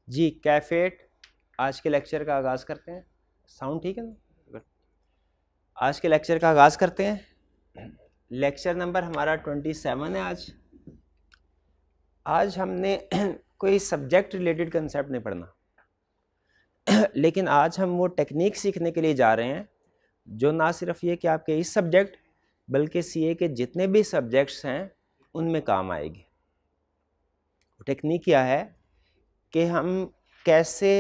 जी कैफेट, आज के लेक्चर का आगाज़ करते हैं। साउंड ठीक है ना? गुड। आज के लेक्चर का आगाज़ करते हैं। लेक्चर नंबर हमारा 27 है आज हमने कोई सब्जेक्ट रिलेटेड कंसेप्ट नहीं पढ़ना लेकिन आज हम वो टेक्निक सीखने के लिए जा रहे हैं जो ना सिर्फ ये कि आपके इस सब्जेक्ट बल्कि सीए के जितने भी सब्जेक्ट्स हैं उनमें काम आएगी। टेक्निक क्या है कि हम कैसे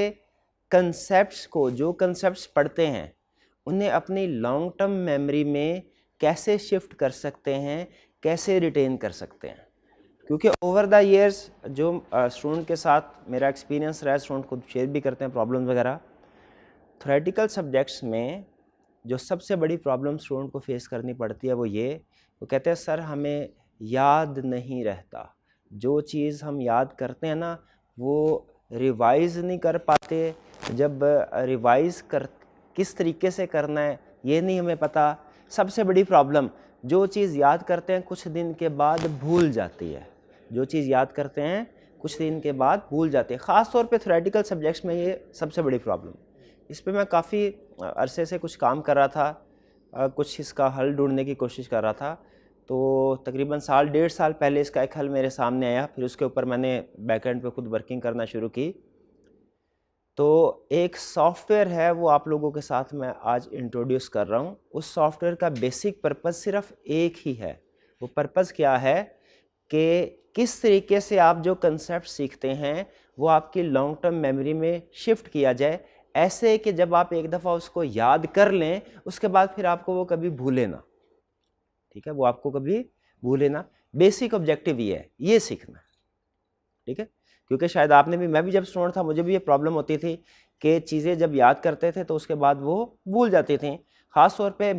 कंसेप्ट्स को, जो कंसेप्ट्स पढ़ते हैं उन्हें अपनी लॉन्ग टर्म मेमोरी में कैसे शिफ्ट कर सकते हैं, कैसे रिटेन कर सकते हैं। क्योंकि ओवर द ईयर्स जो स्टूडेंट के साथ मेरा एक्सपीरियंस रहा है, स्टूडेंट खुद शेयर भी करते हैं प्रॉब्लम वगैरह, थ्योरेटिकल सब्जेक्ट्स में जो सबसे बड़ी प्रॉब्लम स्टूडेंट को फेस करनी पड़ती है वो कहते हैं सर हमें याद नहीं रहता। जो चीज़ हम याद करते हैं ना वो रिवाइज़ नहीं कर पाते। जब रिवाइज़ कर किस तरीके से करना है ये नहीं हमें पता। सबसे बड़ी प्रॉब्लम, जो चीज़ याद करते हैं कुछ दिन के बाद भूल जाती है। जो चीज़ याद करते हैं कुछ दिन के बाद भूल जाते हैं। ख़ास तौर पे थ्योरेटिकल सब्जेक्ट्स में ये सबसे बड़ी प्रॉब्लम। इस पे मैं काफ़ी अरसे से कुछ काम कर रहा था, कुछ इसका हल ढूंढने की कोशिश कर रहा था। तो तकरीबन साल डेढ़ साल पहले इसका एक हल मेरे सामने आया। फिर उसके ऊपर मैंने बैकएंड पे खुद वर्किंग करना शुरू की। तो एक सॉफ्टवेयर है वो आप लोगों के साथ मैं आज इंट्रोड्यूस कर रहा हूँ। उस सॉफ्टवेयर का बेसिक पर्पज़ सिर्फ एक ही है। वो पर्पज़ क्या है कि किस तरीके से आप जो कंसेप्ट सीखते हैं वो आपकी लॉन्ग टर्म मेमोरी में शिफ्ट किया जाए, ऐसे कि जब आप एक दफ़ा उसको याद कर लें उसके बाद फिर आपको वो कभी भूले ना। ठीक है, वो आपको कभी भूले ना। बेसिक ऑब्जेक्टिव ये है, ये सीखना। ठीक है, क्योंकि शायद आपने भी, मैं भी जब स्टूडेंट था मुझे भी ये प्रॉब्लम होती थी कि चीज़ें जब याद करते थे तो उसके बाद वो भूल जाती थी। ख़ास तौर पे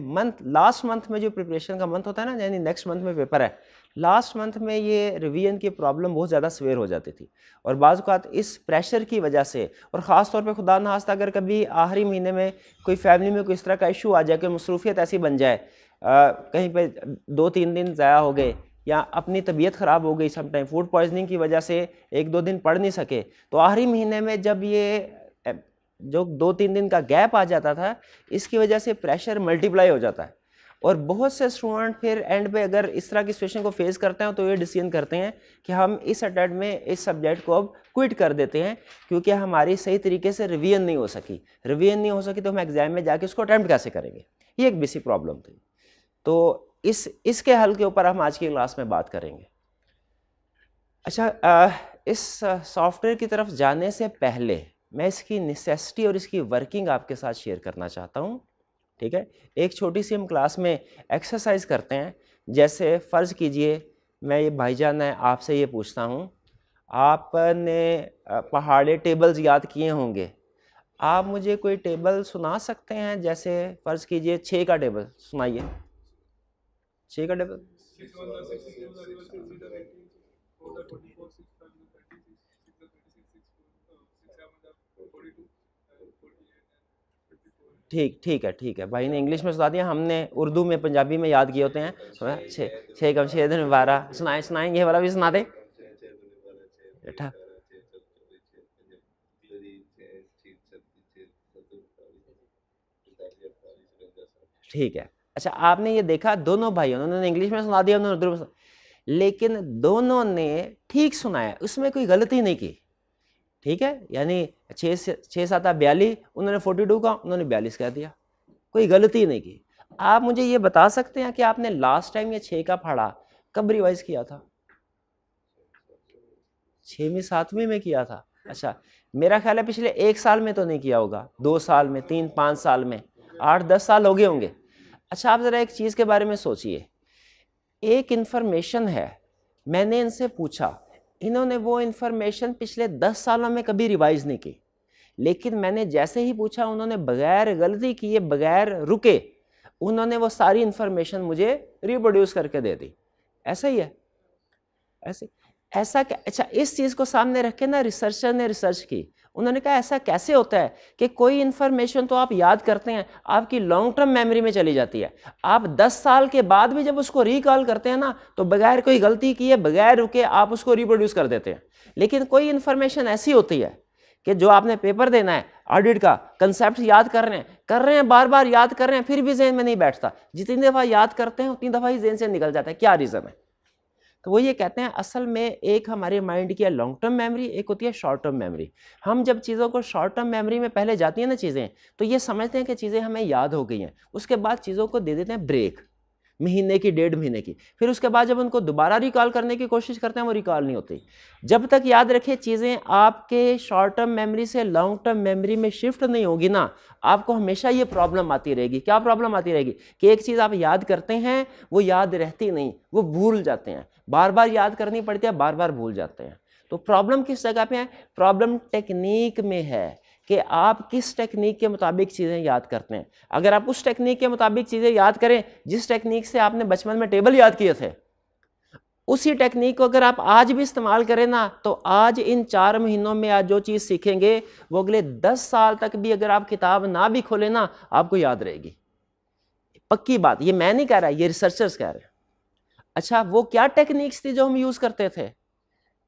लास्ट मंथ में जो प्रिपरेशन का मंथ होता है ना, यानी नेक्स्ट मंथ में पेपर है, लास्ट मंथ में ये रिवीजन की प्रॉब्लम बहुत ज़्यादा सवेर हो जाती थी। और बाज़ औक़ात इस प्रेशर की वजह से, और ख़ास तौर पे खुदा न खास्ता अगर कभी आखिरी महीने में कोई फैमिली में कोई इस तरह का इशू आ जाए कि मसरूफियत ऐसी बन जाए, कहीं पे 2-3 दिन ज़ाया हो गए या अपनी तबीयत ख़राब हो गई, समटाइम फूड पॉइजनिंग की वजह से 1-2 दिन पढ़ नहीं सके, तो आखिरी महीने में जब ये जो 2-3 दिन का गैप आ जाता था, इसकी वजह से प्रेशर मल्टीप्लाई हो जाता है। और बहुत से स्टूडेंट फिर एंड पे अगर इस तरह की सिचुएशन को फेस करते हैं तो ये डिसीजन करते हैं कि हम इस अटेम्प्ट में इस सब्जेक्ट को अब क्विट कर देते हैं, क्योंकि हमारी सही तरीके से रिवीजन नहीं हो सकी। रिवीजन नहीं हो सकी तो हम एग्जाम में जाके उसको अटेम्प्ट कैसे करेंगे। ये एक बेसिक प्रॉब्लम थी। तो इसके हल के ऊपर हम आज की क्लास में बात करेंगे। अच्छा, इस सॉफ्टवेयर की तरफ जाने से पहले मैं इसकी नेसेसिटी और इसकी वर्किंग आपके साथ शेयर करना चाहता हूँ। ठीक है, एक छोटी सी हम क्लास में एक्सरसाइज करते हैं। जैसे फ़र्ज़ कीजिए मैं ये भाईजान है आपसे ये पूछता हूँ, आपने पहाड़े टेबल्स याद किए होंगे, आप मुझे कोई टेबल सुना सकते हैं? जैसे फ़र्ज़ कीजिए 6 का टेबल सुनाइए। 6 का टेबल। ठीक है भाई ने इंग्लिश में सुना दिया, हमने उर्दू में पंजाबी में याद किए होते हैं। 6 कम 6 दिन 12 सुनाएंगे, ये वाला भी सुना दे बेटा। ठीक है, अच्छा आपने ये देखा दोनों भाइयों, उन्होंने इंग्लिश में सुना दिया, उन्होंने उर्दू में सुना, लेकिन दोनों ने ठीक सुनाया, उसमें कोई गलती नहीं की। ठीक है, यानी 6-7 42, उन्होंने 42 का, उन्होंने 42 कह दिया, कोई गलती नहीं की। आप मुझे ये बता सकते हैं कि आपने लास्ट टाइम ये 6 का पढ़ा कब रिवाइज किया था? 6वीं-7वीं में किया था। अच्छा, मेरा ख्याल है पिछले 1 साल में तो नहीं किया होगा, 2 साल में, 3-5 साल में, 8-10 साल हो गए होंगे। अच्छा, आप ज़रा एक चीज़ के बारे में सोचिए, एक इन्फॉर्मेशन है, मैंने इनसे पूछा, इन्होंने वो इन्फॉर्मेशन पिछले 10 सालों में कभी रिवाइज नहीं की, लेकिन मैंने जैसे ही पूछा उन्होंने बगैर गलती किए, बगैर रुके, उन्होंने वो सारी इन्फॉर्मेशन मुझे रिप्रोड्यूस करके दे दी। ऐसा ही है, ऐसा क्या? अच्छा, इस चीज़ को सामने रख के ना रिसर्चर ने रिसर्च की, उन्होंने कहा ऐसा कैसे होता है कि कोई इन्फॉर्मेशन तो आप याद करते हैं, आपकी लॉन्ग टर्म मेमोरी में चली जाती है, आप 10 साल के बाद भी जब उसको रिकॉल करते हैं ना तो बगैर कोई गलती किए, बगैर रुके आप उसको रिप्रोड्यूस कर देते हैं। लेकिन कोई इन्फॉर्मेशन ऐसी होती है कि जो आपने पेपर देना है ऑडिट का, कंसेप्ट याद कर रहे हैं, बार बार याद कर रहे हैं, फिर भी जेहन में नहीं बैठता। जितनी दफ़ा याद करते हैं उतनी दफ़ा ही जेहन से निकल जाता है। क्या रीज़न है? तो वो ये कहते हैं असल में एक हमारे माइंड की है लॉन्ग टर्म मेमोरी, एक होती है शॉर्ट टर्म मेमोरी। हम जब चीज़ों को शॉर्ट टर्म मेमोरी में पहले जाती हैं ना चीज़ें, तो ये समझते हैं कि चीज़ें हमें याद हो गई हैं, उसके बाद चीज़ों को दे देते हैं ब्रेक, महीने की, 1.5 महीने की, फिर उसके बाद जब उनको दोबारा रिकॉल करने की कोशिश करते हैं वो रिकॉल नहीं होती। जब तक याद रखिए चीज़ें आपके शॉर्ट टर्म मेमोरी से लॉन्ग टर्म मेमोरी में शिफ्ट नहीं होगी ना, आपको हमेशा ये प्रॉब्लम आती रहेगी। क्या प्रॉब्लम आती रहेगी? कि एक चीज़ आप याद करते हैं वो याद रहती नहीं, वो भूल जाते हैं, बार बार याद करनी पड़ती है, बार बार भूल जाते हैं। तो प्रॉब्लम किस जगह पे है? प्रॉब्लम टेक्निक में है कि आप किस टेक्निक के मुताबिक चीज़ें याद करते हैं। अगर आप उस टेक्निक के मुताबिक चीज़ें याद करें जिस टेक्निक से आपने बचपन में टेबल याद किए थे, उसी टेक्निक को अगर आप आज भी इस्तेमाल करें ना, तो आज इन 4 महीनों में आज जो चीज़ सीखेंगे वो अगले 10 साल तक भी अगर आप किताब ना भी खोलें ना, आपको याद रहेगी। पक्की बात, ये मैं नहीं कह रहा, ये रिसर्चर्स कह रहे हैं। अच्छा, वो क्या टेक्निक्स थी जो हम यूज़ करते थे?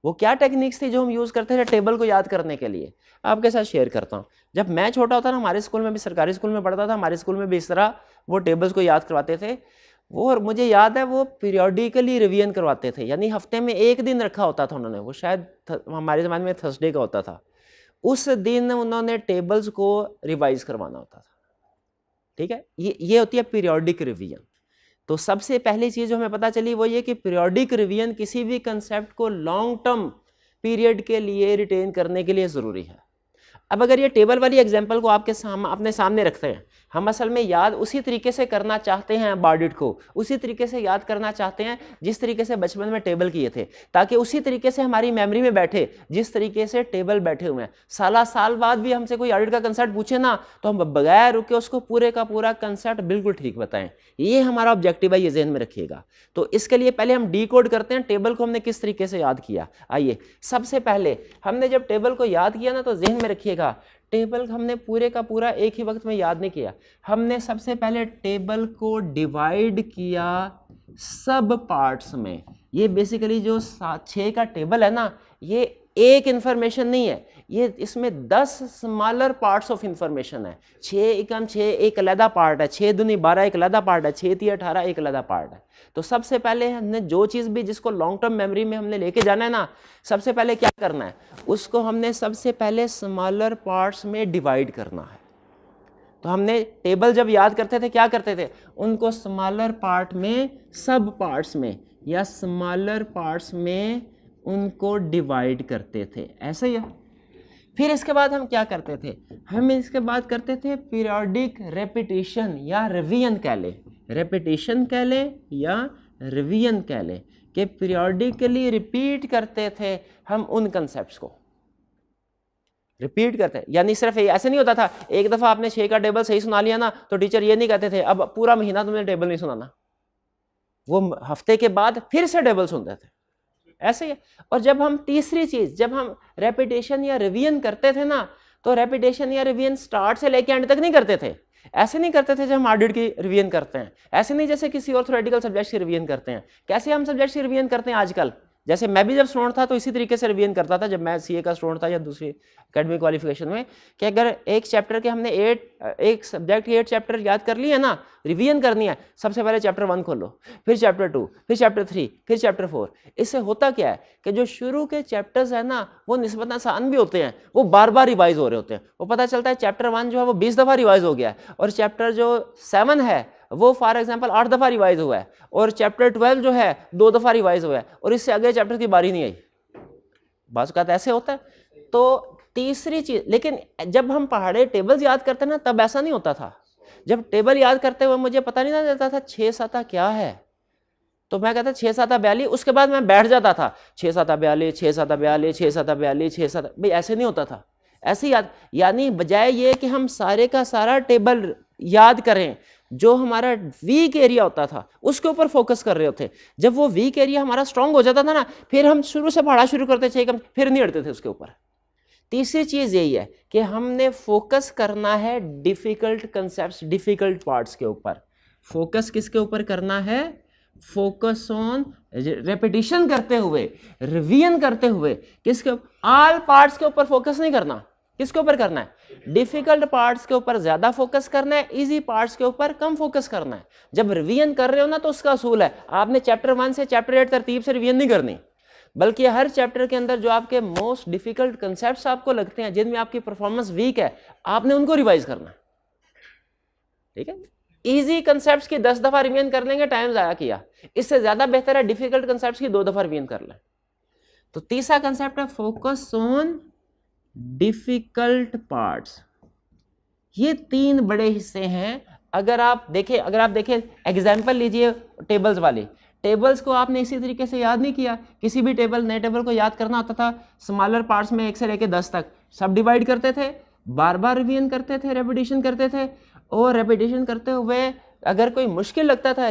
वो क्या टेक्निक्स थी जो हम यूज़ करते थे टेबल को याद करने के लिए? आपके साथ शेयर करता हूँ। जब मैं छोटा होता ना, हमारे स्कूल में भी, सरकारी स्कूल में पढ़ता था, हमारे स्कूल में भी इस तरह वो टेबल्स को याद करवाते थे। वो, और मुझे याद है वो पीरियोडिकली रिवीजन करवाते थे, यानी हफ्ते में एक दिन रखा होता था उन्होंने, वो शायद हमारे ज़माने में थर्सडे का होता था। उस दिन उन्होंने टेबल्स को रिवाइज करवाना होता था। ठीक है, ये होती है पीरियोडिक रिवीजन। तो सबसे पहली चीज़ जो हमें पता चली वो ये कि पीरियोडिक रिवीजन किसी भी कंसेप्ट को लॉन्ग टर्म पीरियड के लिए रिटेन करने के लिए ज़रूरी है। अब अगर ये टेबल वाली एग्जांपल को अपने सामने रखते हैं, हम असल में याद उसी तरीके से करना चाहते हैं, बॉडिट को उसी तरीके से याद करना चाहते हैं जिस तरीके से बचपन में टेबल किए थे, ताकि उसी तरीके से हमारी मेमोरी में बैठे जिस तरीके से टेबल बैठे हुए हैं। साल बाद भी हमसे कोई ऑडिट का कंसेप्ट पूछे ना, तो हम बगैर रुके उसको पूरे का पूरा कंसेप्ट बिल्कुल ठीक बताएं। ये हमारा ऑब्जेक्टिव है, ये जहन में रखिएगा। तो इसके लिए पहले हम डिकोड करते हैं टेबल को हमने किस तरीके से याद किया। आइए, सबसे पहले हमने जब टेबल को याद किया ना, तो जहन में रखिएगा टेबल हमने पूरे का पूरा एक ही वक्त में याद नहीं किया। हमने सबसे पहले टेबल को डिवाइड किया सब पार्ट्स में। ये बेसिकली जो 6 का टेबल है ना, ये एक इंफॉर्मेशन नहीं है, ये इसमें 10 स्मॉलर पार्ट्स ऑफ इंफॉर्मेशन है। 6 एकम 6 एक अलग पार्ट है, 6 दूनी 12 एक अलग पार्ट है, 6 3 18 एक अलग पार्ट है। तो सबसे पहले हमने जो चीज़ भी जिसको लॉन्ग टर्म मेमोरी में हमने लेके जाना है ना, सबसे पहले क्या करना है, उसको हमने सबसे पहले स्मॉलर पार्ट्स में डिवाइड करना है। तो हमने टेबल जब याद करते थे क्या करते थे, उनको स्मॉलर पार्ट में, सब पार्ट्स में या स्मॉलर पार्ट्स में उनको डिवाइड करते थे, ऐसे ही है। फिर इसके बाद हम क्या करते थे, हम इसके बाद करते थे पीरियोडिक रेपिटेशन या रिवीजन कह ले, रेपिटेशन कह ले या रिवीजन कह ले, कि पीरियोडिकली रिपीट करते थे हम उन कंसेप्ट्स को, रिपीट करते। यानी सिर्फ ऐसे नहीं होता था एक दफ़ा आपने 6 का टेबल सही सुना लिया ना, तो टीचर ये नहीं कहते थे अब पूरा महीना तुमने टेबल नहीं सुनाना, वो हफ्ते के बाद फिर से टेबल सुनते थे, ऐसे ही। और जब हम तीसरी चीज़, जब हम रेपिटेशन या रिवीजन करते थे ना, तो रेपिटेशन या रिवीजन स्टार्ट से लेके एंड तक नहीं करते थे। ऐसे नहीं करते थे जब हम ऑडिट की रिवीजन करते हैं, ऐसे नहीं जैसे किसी और थ्योरेटिकल सब्जेक्ट की रिवीजन करते हैं। कैसे हम सब्जेक्ट की रिवीजन करते हैं आजकल, जैसे मैं भी जब स्टूडेंट था तो इसी तरीके से रिवीजन करता था जब मैं सीए का स्टूडेंट था या दूसरी एकेडमिक क्वालिफिकेशन में, कि अगर एक चैप्टर के हमने एक सब्जेक्ट के 8 चैप्टर याद कर लिए है ना, रिवीजन करनी है, सबसे पहले चैप्टर 1 खोलो, फिर चैप्टर 2, फिर चैप्टर 3, फिर चैप्टर 4। इससे होता क्या है कि जो शुरू के चैप्टर्स है ना, वो निस्बतन आसान भी होते हैं, वो बार बार रिवाइज हो रहे होते हैं। वो पता चलता है चैप्टर 1 जो है वो 20 दफ़ा रिवाइज हो गया है, और चैप्टर जो 7 है वो फॉर एग्जांपल 8 दफ़ा रिवाइज हुआ है, और चैप्टर 12 जो है 2 दफ़ा रिवाइज हुआ है, और इससे अगले चैप्टर की बारी नहीं आई। बात का ऐसे होता है। तो तीसरी चीज़, लेकिन जब हम पहाड़े टेबल्स याद करते ना, तब ऐसा नहीं होता था। जब टेबल याद करते हुए मुझे पता नहीं चलता था 6 7 क्या है, तो मैं कहता 6 7 42, उसके बाद मैं बैठ जाता था 6 7 42, 6 7 42, 6 7 42, 6 7, भाई ऐसे नहीं होता था, ऐसे याद। यानी बजाय ये कि हम सारे का सारा टेबल याद करें, जो हमारा वीक एरिया होता था उसके ऊपर फोकस कर रहे होते। जब वो वीक एरिया हमारा स्ट्रांग हो जाता था ना, फिर हम शुरू से पढ़ा शुरू करते थे, फिर नहीं हटते थे उसके ऊपर। तीसरी चीज़ यही है कि हमने फोकस करना है डिफ़िकल्ट कंसेप्ट्स, डिफ़िकल्ट पार्ट्स के ऊपर। फोकस किसके ऊपर करना है, फोकस ऑन रेपिटेशन करते हुए, रिवीजन करते हुए, किसके, ऑल पार्ट्स के ऊपर फोकस नहीं करना किसके ऊपर करना है? डिफिकल्ट पार्ट्स के ऊपर ज्यादा फोकस करना है, इजी पार्ट्स के ऊपर कम फोकस करना है। जब रिवीजन कर रहे हो ना तो उसका असूल है, आपने चैप्टर 1 से चैप्टर 8 तरतीब से रिवीजन नहीं करनी, बल्कि हर चैप्टर के अंदर जो आपके मोस्ट डिफिकल्ट कंसेप्ट्स आपको लगते हैं, जिनमें आपकी परफॉर्मेंस वीक है, आपने उनको रिवाइज करना है। ठीक है, इजी कंसेप्ट्स की 10 दफा रिवीजन कर लेंगे, टाइम जाया किया। इससे ज्यादा बेहतर है डिफिकल्ट कंसेप्ट्स की 2 दफा रिवीजन कर लें। तो तीसरा कंसेप्ट है फोकस ऑन डिफिकल्ट पार्ट्स। ये 3 बड़े हिस्से हैं। अगर आप देखें एग्जांपल लीजिए टेबल्स वाली। टेबल्स को आपने इसी तरीके से याद नहीं किया। किसी भी नए टेबल को याद करना होता था, स्मॉलर पार्ट्स में 1 से लेकर 10 तक सब डिवाइड करते थे, बार बार रिवीजन करते थे, रेपिटेशन करते थे, और रेपिटेशन करते हुए अगर कोई मुश्किल लगता था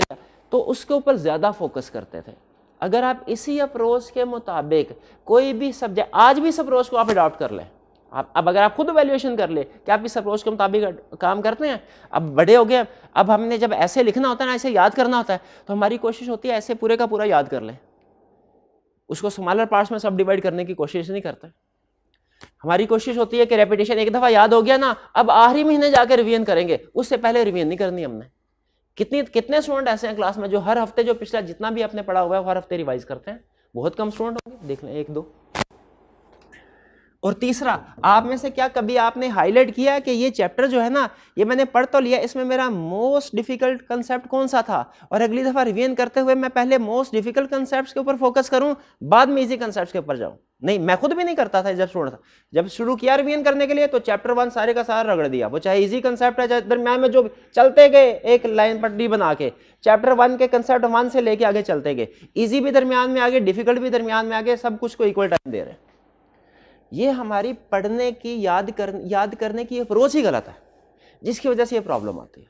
तो उसके ऊपर ज़्यादा फोकस करते थे। अगर आप इसी अप्रोच के मुताबिक कोई भी सब्जेक्ट, आज भी इस अप्रोच को आप अडॉप्ट कर लें, अब अगर आप खुद वैल्यूएशन कर ले कि आप इस अप्रोच के मुताबिक काम करते हैं, अब बड़े हो गए, अब हमने जब ऐसे लिखना होता है ना, ऐसे याद करना होता है, तो हमारी कोशिश होती है ऐसे पूरे का पूरा याद कर लें, उसको स्मॉलर पार्ट्स में सब डिवाइड करने की कोशिश नहीं करते। हमारी कोशिश होती है कि रेपिटेशन एक दफ़ा याद हो गया ना, अब आखिरी महीने जाकर रिवीजन करेंगे, उससे पहले रिवीजन नहीं करनी हमने। कितने स्टूडेंट ऐसे हैं क्लास में जो हर हफ्ते जो पिछला जितना भी आपने पढ़ा हुआ है हर हफ्ते रिवाइज करते हैं? बहुत कम स्टूडेंट होंगे, देख लें 1-2। और तीसरा, आप में से क्या कभी आपने हाईलाइट किया कि ये चैप्टर जो है ना, ये मैंने पढ़ तो लिया, इसमें मेरा मोस्ट डिफिकल्ट कंसेप्ट कौन सा था, और अगली दफा रिवीजन करते हुए मैं पहले मोस्ट डिफिकल्ट कंसेप्ट्स के ऊपर फोकस करूं, बाद में इजी कंसेप्ट्स के ऊपर जाऊं? नहीं, मैं खुद भी नहीं करता था जब स्टूडेंट था। जब शुरू किया रिवीजन करने के लिए तो चैप्टर 1 सारे का सारा रगड़ दिया, वो चाहे इजी कंसेप्ट है, चाहे दरम्यान में जो चलते गए एक लाइन पटरी बना के, चैप्टर 1 के कंसेप्ट 1 से लेके आगे चलते गए, इजी भी दरम्यान में आगे, डिफिकल्ट भी दरम्यान में आगे, सब कुछ को इक्वल टाइम दे रहे हैं। ये हमारी पढ़ने की याद करने की अप्रोच ही गलत है, जिसकी वजह से ये प्रॉब्लम आती है।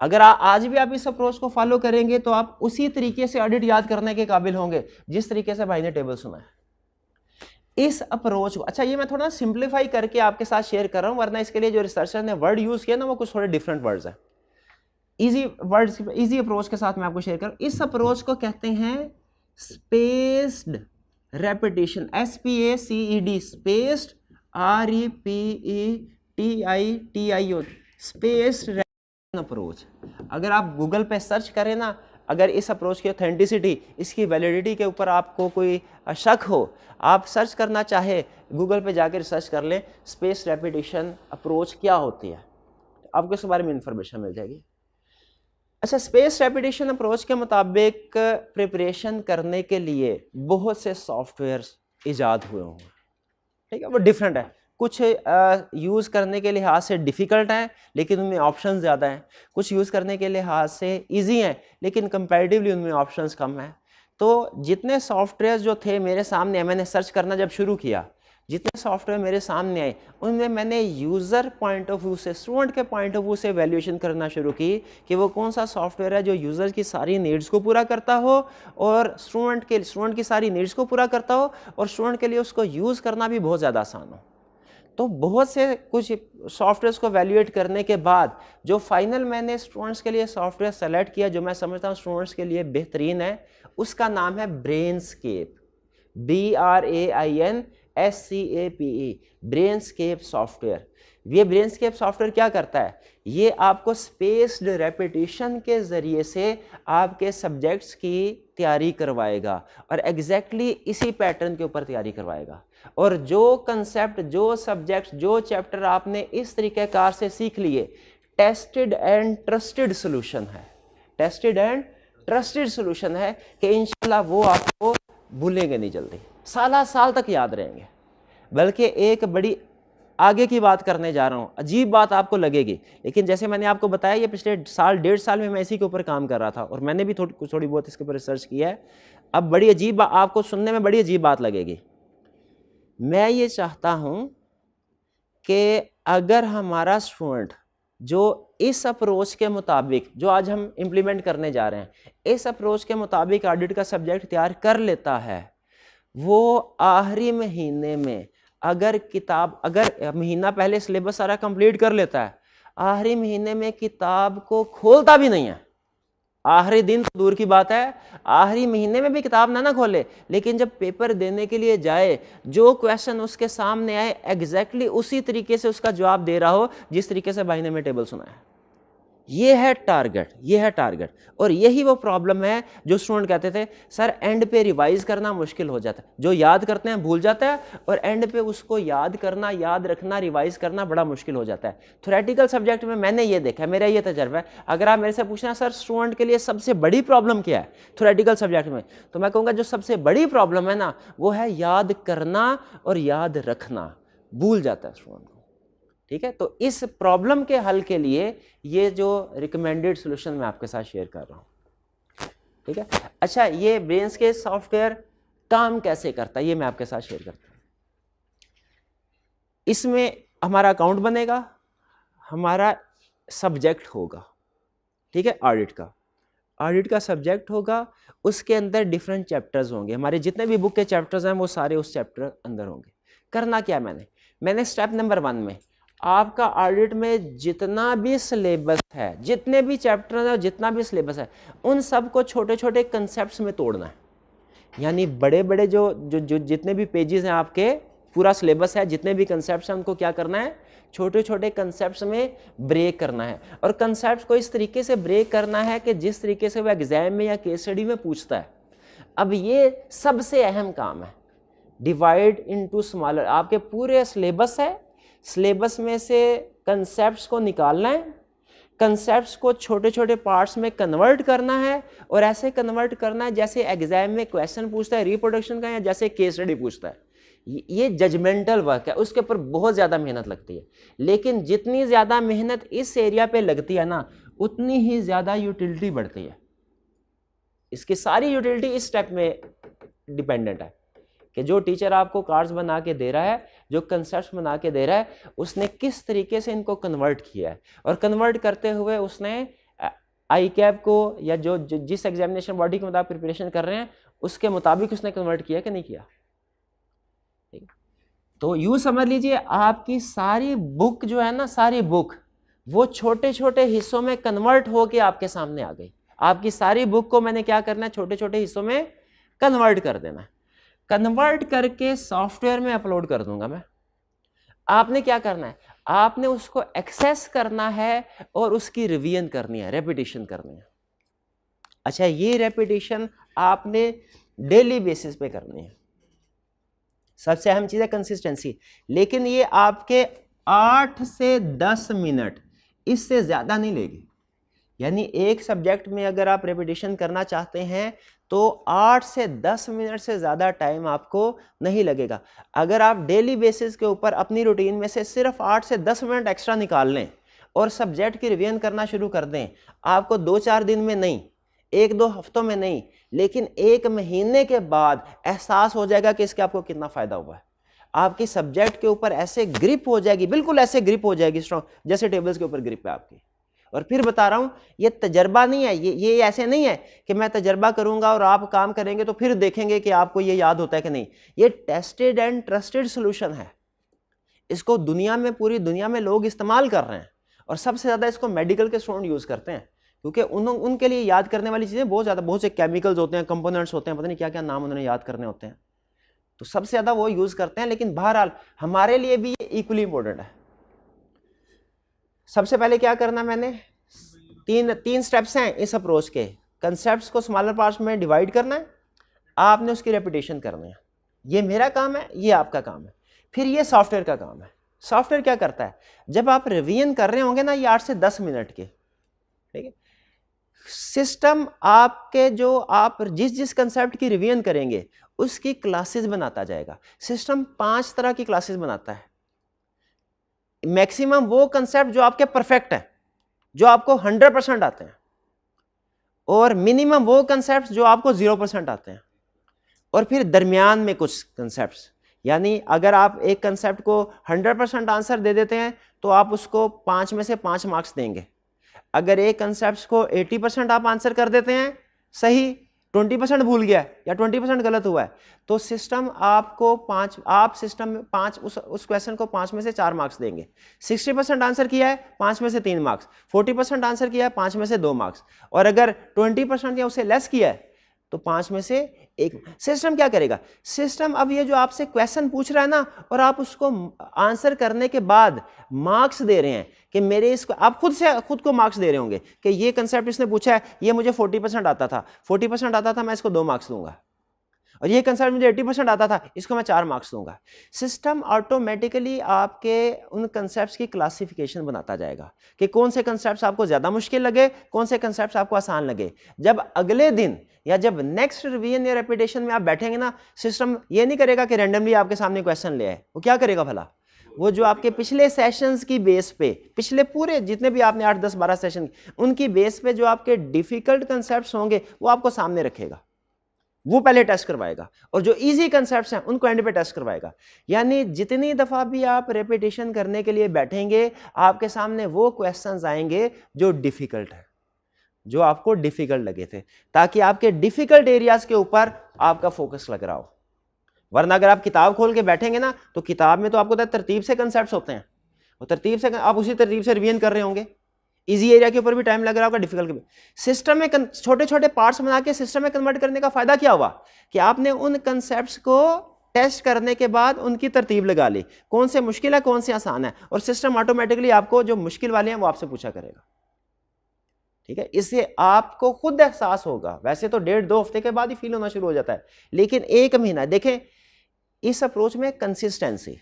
अगर आज भी आप इस अप्रोच को फॉलो करेंगे तो आप उसी तरीके से ऑडिट याद करने के काबिल होंगे जिस तरीके से भाई ने टेबल सुना है। इस अप्रोच को, अच्छा ये मैं थोड़ा सिंप्लीफाई करके आपके साथ शेयर कर रहा हूं, वरना इसके लिए जो रिसर्चर ने वर्ड यूज किया ना वो कुछ थोड़े डिफरेंट वर्ड्स है। इजी अप्रोच के साथ मैं आपको शेयर करूं। इस अप्रोच को कहते हैं spaced repetition, SPACED, spaced, REPETITIO, spaced repetition approach. अगर आप गूगल पे सर्च करें ना, अगर इस अप्रोच की ऑथेंटिसिटी, इसकी वैलिडिटी के ऊपर आपको कोई शक हो, आप सर्च करना चाहे गूगल पे जाकर रिसर्च कर लें स्पेस रेपिटेशन अप्रोच क्या होती है, आपको इसके बारे में इंफॉर्मेशन मिल जाएगी। अच्छा, स्पेस रेपिटेशन अप्रोच के मुताबिक प्रिपरेशन करने के लिए बहुत से सॉफ्टवेयर्स इजाद हुए होंगे, ठीक है, वो डिफरेंट है। कुछ यूज़ करने के लिहाज से डिफ़िकल्ट हैं लेकिन उनमें ऑप्शन ज़्यादा हैं, कुछ यूज़ करने के लिहाज से इजी हैं लेकिन कंपैरेटिवली उनमें ऑप्शंस कम हैं। तो जितने सॉफ्टवेयर जो थे मेरे सामने, मैंने सर्च करना जब शुरू किया, जितने सॉफ्टवेयर मेरे सामने आए उनमें मैंने यूज़र पॉइंट ऑफ व्यू से, स्टूडेंट के पॉइंट ऑफ व्यू से वैल्यूएशन करना शुरू की कि वो कौन सा सॉफ्टवेयर है जो यूज़र की सारी नीड्स को पूरा करता हो और स्टूडेंट की सारी नीड्स को पूरा करता हो और स्टूडेंट के लिए उसको यूज़ करना भी बहुत ज़्यादा आसान हो। तो बहुत से कुछ सॉफ्टवेयर्स को वैल्यूएट करने के बाद जो फाइनल मैंने स्टूडेंट्स के लिए सॉफ्टवेयर सेलेक्ट किया, जो मैं समझता हूँ स्टूडेंट्स के लिए बेहतरीन है, उसका नाम है ब्रेनस्केप, BRAINSCAPE, ब्रेनस्केप सॉफ्टवेयर। ये ब्रेनस्केप सॉफ्टवेयर क्या करता है? ये आपको स्पेस्ड रेपिटेशन के ज़रिए से आपके सब्जेक्ट्स की तैयारी करवाएगा और एग्जैक्टली इसी पैटर्न के ऊपर तैयारी करवाएगा। और जो कंसेप्ट, जो सब्जेक्ट, जो चैप्टर आपने इस तरीक़ेकार से सीख लिए, टेस्टेड एंड ट्रस्टेड सोल्यूशन है, टेस्टेड एंड ट्रस्टेड सोल्यूशन है कि इंशाल्लाह वो आपको भूलेंगे नहीं जल्दी, साल तक याद रहेंगे। बल्कि एक बड़ी आगे की बात करने जा रहा हूँ, अजीब बात आपको लगेगी, लेकिन जैसे मैंने आपको बताया ये पिछले 1.5 साल में मैं इसी के ऊपर काम कर रहा था और मैंने भी थोड़ी बहुत इसके ऊपर रिसर्च किया है। अब बड़ी अजीब बात आपको सुनने में बड़ी अजीब बात लगेगी। मैं ये चाहता हूँ कि अगर हमारा स्टूडेंट जो इस अप्रोच के मुताबिक, जो आज हम इम्प्लीमेंट करने जा रहे हैं, इस अप्रोच के मुताबिक ऑडिट का सब्जेक्ट तैयार कर लेता है, वो आखिरी महीने में अगर महीना पहले सिलेबस सारा कंप्लीट कर लेता है, आखिरी महीने में किताब को खोलता भी नहीं है, आखिरी दिन तो दूर की बात है, आखिरी महीने में भी किताब ना खोले, लेकिन जब पेपर देने के लिए जाए, जो क्वेश्चन उसके सामने आए एग्जैक्टली उसी तरीके से उसका जवाब दे रहा हो जिस तरीके से भाई ने हमें टेबल सुनाया। ये है टारगेट, ये है टारगेट। और यही वो प्रॉब्लम है जो स्टूडेंट कहते थे सर एंड पे रिवाइज करना मुश्किल हो जाता है, जो याद करते हैं भूल जाता है, और एंड पे उसको याद करना, याद रखना, रिवाइज करना बड़ा मुश्किल हो जाता है। थ्योरेटिकल सब्जेक्ट में मैंने ये देखा है, मेरा ये तजर्बा है। अगर आप मेरे से पूछना सर स्टूडेंट के लिए सबसे बड़ी प्रॉब्लम क्या है थ्योरेटिकल सब्जेक्ट में, तो मैं कहूँगा जो सबसे बड़ी प्रॉब्लम है ना वो है याद करना और याद रखना, भूल जाता है स्टूडेंट को। ठीक है, तो इस प्रॉब्लम के हल के लिए ये जो रिकमेंडेड सॉल्यूशन मैं आपके साथ शेयर कर रहा हूं। ठीक है, अच्छा ये ब्रेन्स के सॉफ्टवेयर काम कैसे करता है ये मैं आपके साथ शेयर करता हूं। इसमें हमारा अकाउंट बनेगा, हमारा सब्जेक्ट होगा, ठीक है, ऑडिट का सब्जेक्ट होगा, उसके अंदर डिफरेंट चैप्टर्स होंगे, हमारे जितने भी बुक के चैप्टर्स हैं वो सारे उस चैप्टर अंदर होंगे। करना क्या मैंने स्टेप नंबर 1 में आपका ऑडिट में जितना भी सिलेबस है, जितने भी चैप्टर है, जितना भी सिलेबस है, उन सब को छोटे छोटे कंसेप्ट्स में तोड़ना है। यानी बड़े बड़े जो जितने भी पेजेस हैं आपके, पूरा सिलेबस है, जितने भी कंसेप्ट्स हैं उनको क्या करना है, छोटे छोटे कंसेप्ट्स में ब्रेक करना है। और कंसेप्ट्स को इस तरीके से ब्रेक करना है कि जिस तरीके से वो एग्जाम में या केस स्टडी में पूछता है। अब ये सबसे अहम काम है, डिवाइड इनटू स्मॉलर। आपके पूरे सिलेबस है, सिलेबस में से कंसेप्ट्स को निकालना है, कंसेप्ट्स को छोटे छोटे पार्ट्स में कन्वर्ट करना है, और ऐसे कन्वर्ट करना है जैसे एग्जाम में क्वेश्चन पूछता है रिप्रोडक्शन का या जैसे केस स्टडी पूछता है। ये जजमेंटल वर्क है, उसके ऊपर बहुत ज़्यादा मेहनत लगती है। लेकिन जितनी ज़्यादा मेहनत इस एरिया पे लगती है ना, उतनी ही ज़्यादा यूटिलिटी बढ़ती है। इसकी सारी यूटिलिटी इस स्टेप में डिपेंडेंट है कि जो टीचर आपको कार्ड्स बना के दे रहा है, जो कंसेप्ट्स बना के दे रहा है, उसने किस तरीके से इनको कन्वर्ट किया है, और कन्वर्ट करते हुए उसने आई कैप को या जो जिस एग्जामिनेशन बॉडी के मुताबिक प्रिपरेशन कर रहे हैं उसके मुताबिक उसने कन्वर्ट किया कि नहीं किया। ठीक, तो यूँ समझ लीजिए आपकी सारी बुक जो है ना, सारी बुक वो छोटे छोटे हिस्सों में कन्वर्ट होके आपके सामने आ गई। आपकी सारी बुक को मैंने क्या करना है, छोटे छोटे हिस्सों में कन्वर्ट कर देना है। कन्वर्ट करके सॉफ्टवेयर में अपलोड कर दूंगा मैं। आपने क्या करना है, आपने उसको एक्सेस करना है और उसकी रिवीजन करनी है, रेपिटेशन करनी है। अच्छा, ये रेपिटेशन आपने डेली बेसिस पे करनी है। सबसे अहम चीज है कंसिस्टेंसी। लेकिन ये आपके 8 से 10 मिनट, इससे ज्यादा नहीं लेगी। यानी एक सब्जेक्ट में अगर आप रेपिटेशन करना चाहते हैं तो 8 से 10 मिनट से ज़्यादा टाइम आपको नहीं लगेगा। अगर आप डेली बेसिस के ऊपर अपनी रूटीन में से सिर्फ 8 से 10 मिनट एक्स्ट्रा निकाल लें और सब्जेक्ट की रिवीजन करना शुरू कर दें, आपको 2-4 दिन में नहीं, 1-2 हफ्तों में नहीं, लेकिन 1 महीने के बाद एहसास हो जाएगा कि इसके आपको कितना फ़ायदा हुआ है। आपकी सब्जेक्ट के ऊपर ऐसे ग्रिप हो जाएगी, बिल्कुल ऐसे ग्रिप हो जाएगी स्ट्रॉन्ग, जैसे टेबल्स के ऊपर ग्रिप है आपकी। और फिर बता रहा हूं, ये तजर्बा नहीं है, ये ऐसे नहीं है कि मैं तजर्बा करूंगा और आप काम करेंगे तो फिर देखेंगे कि आपको ये याद होता है कि नहीं। ये टेस्टेड एंड ट्रस्टेड सॉल्यूशन है। इसको दुनिया में, पूरी दुनिया में लोग इस्तेमाल कर रहे हैं, और सबसे ज़्यादा इसको मेडिकल के स्टूडेंट यूज़ करते हैं, क्योंकि उनके लिए याद करने वाली चीज़ें बहुत से केमिकल्स होते हैं, कंपोनेंट्स होते हैं, पता नहीं क्या क्या नाम उन्होंने याद करने होते हैं, तो सबसे ज़्यादा वो यूज़ करते हैं। लेकिन बहरहाल हमारे लिए भी ये इक्वली इंपॉर्टेंट है। सबसे पहले क्या करना, मैंने तीन स्टेप्स हैं इस अप्रोच के। कंसेप्ट्स को स्मॉलर पार्ट्स में डिवाइड करना है, आपने उसकी रेपिटेशन करनी है। ये मेरा काम है, ये आपका काम है। फिर ये सॉफ्टवेयर का काम है। सॉफ्टवेयर क्या करता है, जब आप रिवीजन कर रहे होंगे ना, ये 8 से 10 मिनट के, ठीक है, सिस्टम आपके जो आप जिस कंसेप्ट की रिवीजन करेंगे उसकी क्लासेस बनाता जाएगा। सिस्टम 5 तरह की क्लासेस बनाता है। मैक्सिमम वो कंसेप्ट जो आपके परफेक्ट है, जो आपको 100% आते हैं, और मिनिमम वो कंसेप्ट जो आपको 0% आते हैं, और फिर दरमियान में कुछ कंसेप्ट्स। यानी अगर आप एक कंसेप्ट को 100% आंसर दे देते हैं तो आप उसको 5 में से 5 मार्क्स देंगे। अगर एक कंसेप्ट को 80% आप आंसर कर देते हैं सही, 20% भूल गया है या 20% गलत हुआ है, तो सिस्टम आपको 5, आप सिस्टम में 5 उस क्वेश्चन को 5 में से 4 मार्क्स देंगे। 60% आंसर किया है 5 में से 3 मार्क्स, 40% आंसर किया है 5 में से 2 मार्क्स, और अगर 20% या उससे लेस किया है तो 5 में से 1। सिस्टम क्या करेगा, सिस्टम अब ये जो आपसे क्वेश्चन पूछ रहा है ना, और आप उसको आंसर करने के बाद मार्क्स दे रहे हैं कि मेरे इसको, आप खुद को मार्क्स दे रहे होंगे कि ये कंसेप्ट इसने पूछा है, ये मुझे 40% आता था, 40% आता था, मैं इसको 2 मार्क्स दूंगा, और ये कंसेप्ट मुझे 80% आता था, इसको मैं 4 मार्क्स दूंगा। सिस्टम ऑटोमेटिकली आपके उन कंसेप्ट्स की क्लासिफिकेशन बनाता जाएगा कि कौन से कंसेप्ट्स आपको ज़्यादा मुश्किल लगे, कौन से कंसेप्ट्स आपको आसान लगे। जब अगले दिन या जब नेक्स्ट रिवीजन या रेपिटेशन में आप बैठेंगे ना, सिस्टम ये नहीं करेगा कि रैंडमली आपके सामने क्वेश्चन ले आए। वो क्या करेगा भला, वो जो आपके पिछले सेशंस की बेस पे, पिछले पूरे जितने भी आपने 8, 10, 12 सेशन, उनकी बेस पे जो आपके डिफिकल्ट कंसेप्ट्स होंगे वो आपको सामने रखेगा, वो पहले टेस्ट करवाएगा, और जो इजी कंसेप्ट्स हैं उनको एंड पे टेस्ट करवाएगा। यानी जितनी दफा भी आप रेपिटेशन करने के लिए बैठेंगे, आपके सामने वो क्वेश्चंस आएंगे जो डिफिकल्ट है, जो आपको डिफिकल्ट लगे थे, ताकि आपके डिफिकल्ट एरियाज के ऊपर आपका फोकस लग रहा हो। वरना अगर आप किताब खोल के बैठेंगे ना, तो किताब में तो आपको तरतीब से कंसेप्ट्स होते हैं, और तरतीब से आप उसी तरतीब से रिवीजन कर रहे होंगे, इजी एरिया के ऊपर भी टाइम लग रहा होगा, डिफिकल्ट के। सिस्टम में छोटे छोटे पार्ट्स बना के सिस्टम में कन्वर्ट करने का फायदा क्या हुआ कि आपने उन कंसेप्ट्स को टेस्ट करने के बाद उनकी तरतीब लगा ली, कौन से मुश्किल है कौन से आसान है, और सिस्टम ऑटोमेटिकली आपको जो मुश्किल वाले हैं वो आपसे पूछा करेगा। ठीक है, इससे आपको खुद एहसास होगा। वैसे तो 1.5-2 हफ्ते के बाद ही फील होना शुरू हो जाता है, लेकिन 1 महीना देखें। इस अप्रोच में कंसिस्टेंसी,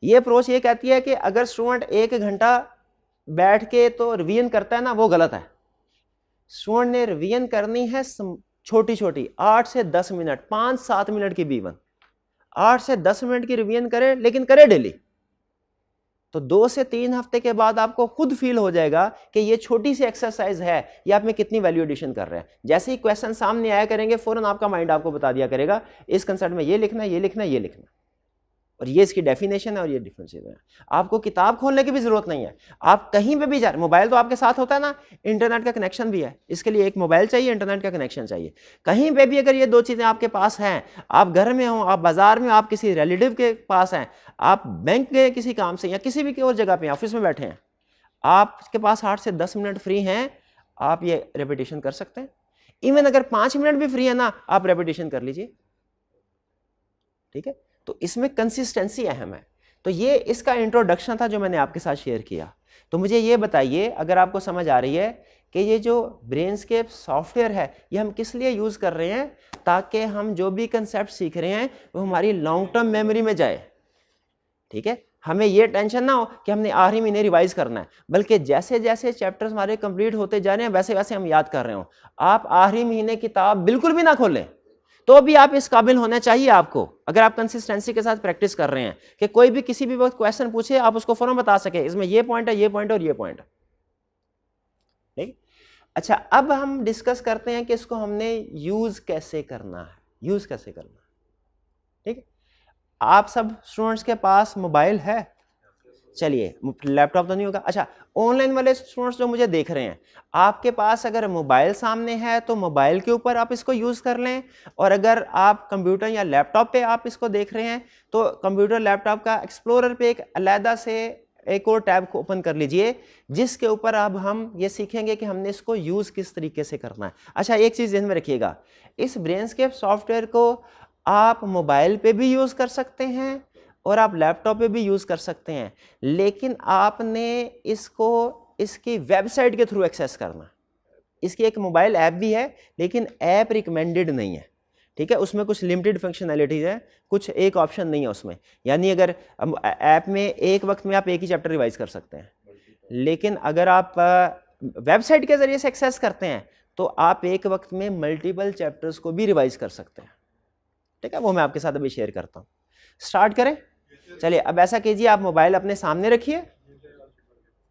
ये अप्रोच ये कहती है कि अगर स्टूडेंट 1 घंटा बैठ के तो रिवीजन करता है ना, वो गलत है। स्टूडेंट ने रिवीजन करनी है छोटी छोटी, 8 से 10 मिनट, 5-7 मिनट की भी इवन 8 से 10 मिनट की रिवीजन करे, लेकिन करे डेली। तो 2 से 3 हफ्ते के बाद आपको खुद फील हो जाएगा कि ये छोटी सी एक्सरसाइज है, ये आप में कितनी वैल्यू एडिशन कर रहे हैं। जैसे ही क्वेश्चन सामने आया करेंगे, फौरन आपका माइंड आपको बता दिया करेगा इस कंसेप्ट में ये लिखना है, ये लिखना है, ये लिखना है, और ये इसकी डेफिनेशन है और ये डिफरेंशिएशन है। आपको किताब खोलने की भी जरूरत नहीं है, आप कहीं पे भी जा रहे, मोबाइल तो आपके साथ होता है ना, इंटरनेट का कनेक्शन भी है, इसके लिए एक मोबाइल चाहिए, इंटरनेट का कनेक्शन चाहिए। कहीं पे भी अगर ये 2 चीजें आपके पास हैं, आप घर में हो, आप बाजार में, आप किसी रिलेटिव के पास हैं, आप बैंक के किसी काम से या किसी भी और जगह पे ऑफिस में बैठे हैं, आपके पास 8 से 10 मिनट फ्री हैं, आप ये रेपिटेशन कर सकते हैं। इवन अगर 5 मिनट भी फ्री है ना, आप रेपिटेशन कर लीजिए। ठीक है, तो इसमें कंसिस्टेंसी अहम है। तो ये इसका इंट्रोडक्शन था जो मैंने आपके साथ शेयर किया। तो मुझे ये बताइए, अगर आपको समझ आ रही है कि ये जो ब्रेनस्केप सॉफ्टवेयर है ये हम किस लिए यूज़ कर रहे हैं, ताकि हम जो भी कंसेप्ट सीख रहे हैं वो हमारी लॉन्ग टर्म मेमोरी में जाए। ठीक है, हमें ये टेंशन ना हो कि हमने आखिरी महीने रिवाइज करना है, बल्कि जैसे जैसे चैप्टर्स हमारे कंप्लीट होते जा रहे हैं वैसे वैसे हम याद कर रहे हो। आप आखिरी महीने किताब बिल्कुल भी ना खोलें, तो भी आप इस काबिल होना चाहिए आपको, अगर आप कंसिस्टेंसी के साथ प्रैक्टिस कर रहे हैं कि कोई भी किसी भी वक्त क्वेश्चन पूछे आप उसको फौरन बता सके, इसमें ये पॉइंट है, ये पॉइंट है और ये पॉइंट है। ठीक, अच्छा, अब हम डिस्कस करते हैं कि इसको हमने यूज कैसे करना है, यूज कैसे करना है। ठीक है, आप सब स्टूडेंट्स के पास मोबाइल है? चलिए, लैपटॉप तो नहीं होगा। अच्छा, ऑनलाइन वाले स्टूडेंट्स जो मुझे देख रहे हैं, आपके पास अगर मोबाइल सामने है तो मोबाइल के ऊपर आप इसको यूज़ कर लें, और अगर आप कंप्यूटर या लैपटॉप पे आप इसको देख रहे हैं तो कंप्यूटर लैपटॉप का एक्सप्लोरर पे एक अलहदा से एक और टैब को ओपन कर लीजिए, जिसके ऊपर अब हम ये सीखेंगे कि हमने इसको यूज़ किस तरीके से करना है। अच्छा, एक चीज़ ध्यान में रखिएगा, इस ब्रेनस्केप सॉफ्टवेयर को आप मोबाइल पे भी यूज़ कर सकते हैं और आप लैपटॉप पे भी यूज़ कर सकते हैं, लेकिन आपने इसको इसकी वेबसाइट के थ्रू एक्सेस करना। इसकी एक मोबाइल ऐप भी है, लेकिन ऐप रिकमेंडेड नहीं है। ठीक है, उसमें कुछ लिमिटेड फंक्शनैलिटीज़ है, कुछ एक ऑप्शन नहीं है उसमें। यानी अगर ऐप में एक वक्त में आप एक ही चैप्टर रिवाइज कर सकते हैं, लेकिन अगर आप वेबसाइट के ज़रिए से एक्सेस करते हैं तो आप एक वक्त में मल्टीपल चैप्टर्स को भी रिवाइज कर सकते हैं। ठीक है, वो मैं आपके साथ अभी शेयर करता हूँ। स्टार्ट करें? चलिए, अब ऐसा कीजिए, आप मोबाइल अपने सामने रखिए,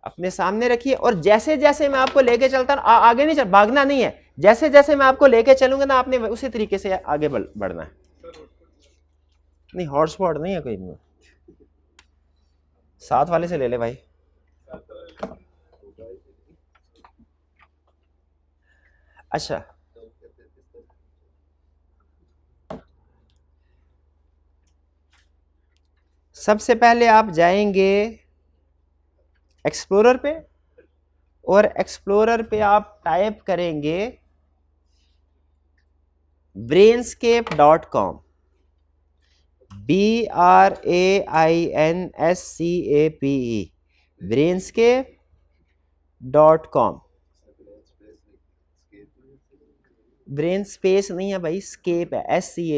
अपने सामने रखिए, और जैसे जैसे मैं आपको लेके चलता हूं, आगे नहीं चल, भागना नहीं है, जैसे जैसे मैं आपको लेके चलूंगा ना, आपने उसी तरीके से आगे बढ़ना है। नहीं, हॉटस्पॉट नहीं है कोई भी, साथ वाले से ले ले भाई। अच्छा, सबसे पहले आप जाएंगे एक्सप्लोरर पे, और एक्सप्लोरर पे आप टाइप करेंगे brainscape.com, BRAINSCAPE, brainscape.com। Brain space नहीं है भाई, स्केप है, SCA,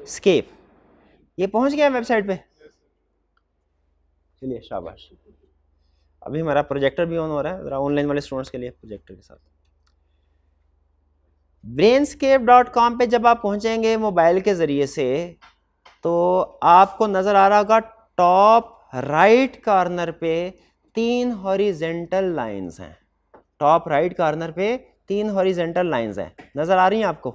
स्केप। ये पहुंच गया वेबसाइट पे? चलिए शाबाश। अभी हमारा प्रोजेक्टर भी ऑन हो रहा है, जरा ऑनलाइन वाले स्टूडेंट्स के लिए प्रोजेक्टर के साथ। brainscape.com पे जब आप पहुंचेंगे मोबाइल के जरिए से, तो आपको नजर आ रहा होगा टॉप राइट कॉर्नर पे 3 हॉरिजेंटल लाइंस हैं। टॉप राइट कॉर्नर पे 3 हॉरिजेंटल लाइंस हैं, नजर आ रही हैं आपको?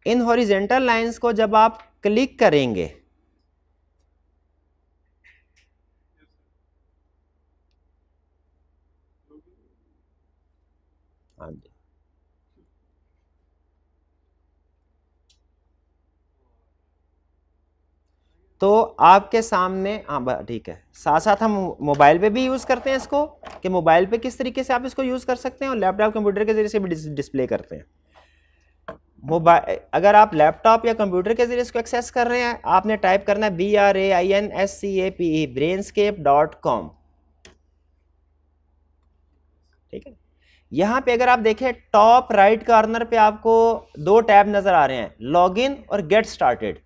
इन हॉरिजेंटल लाइंस को जब आप क्लिक करेंगे, हाँ जी, तो आपके सामने, हाँ ठीक है, साथ साथ हम मोबाइल पे भी यूज़ करते हैं इसको, कि मोबाइल पे किस तरीके से आप इसको यूज़ कर सकते हैं, और लैपटॉप कंप्यूटर के जरिए से भी डिस्प्ले करते हैं। मोबाइल, अगर आप लैपटॉप या कंप्यूटर के जरिए इसको एक्सेस कर रहे हैं, आपने टाइप करना है BRAINSCAPE, brainscape.com। ठीक है, यहाँ पे अगर आप देखें टॉप राइट कॉर्नर पे आपको 2 टैब नजर आ रहे हैं, लॉगिन और गेट स्टार्टेड।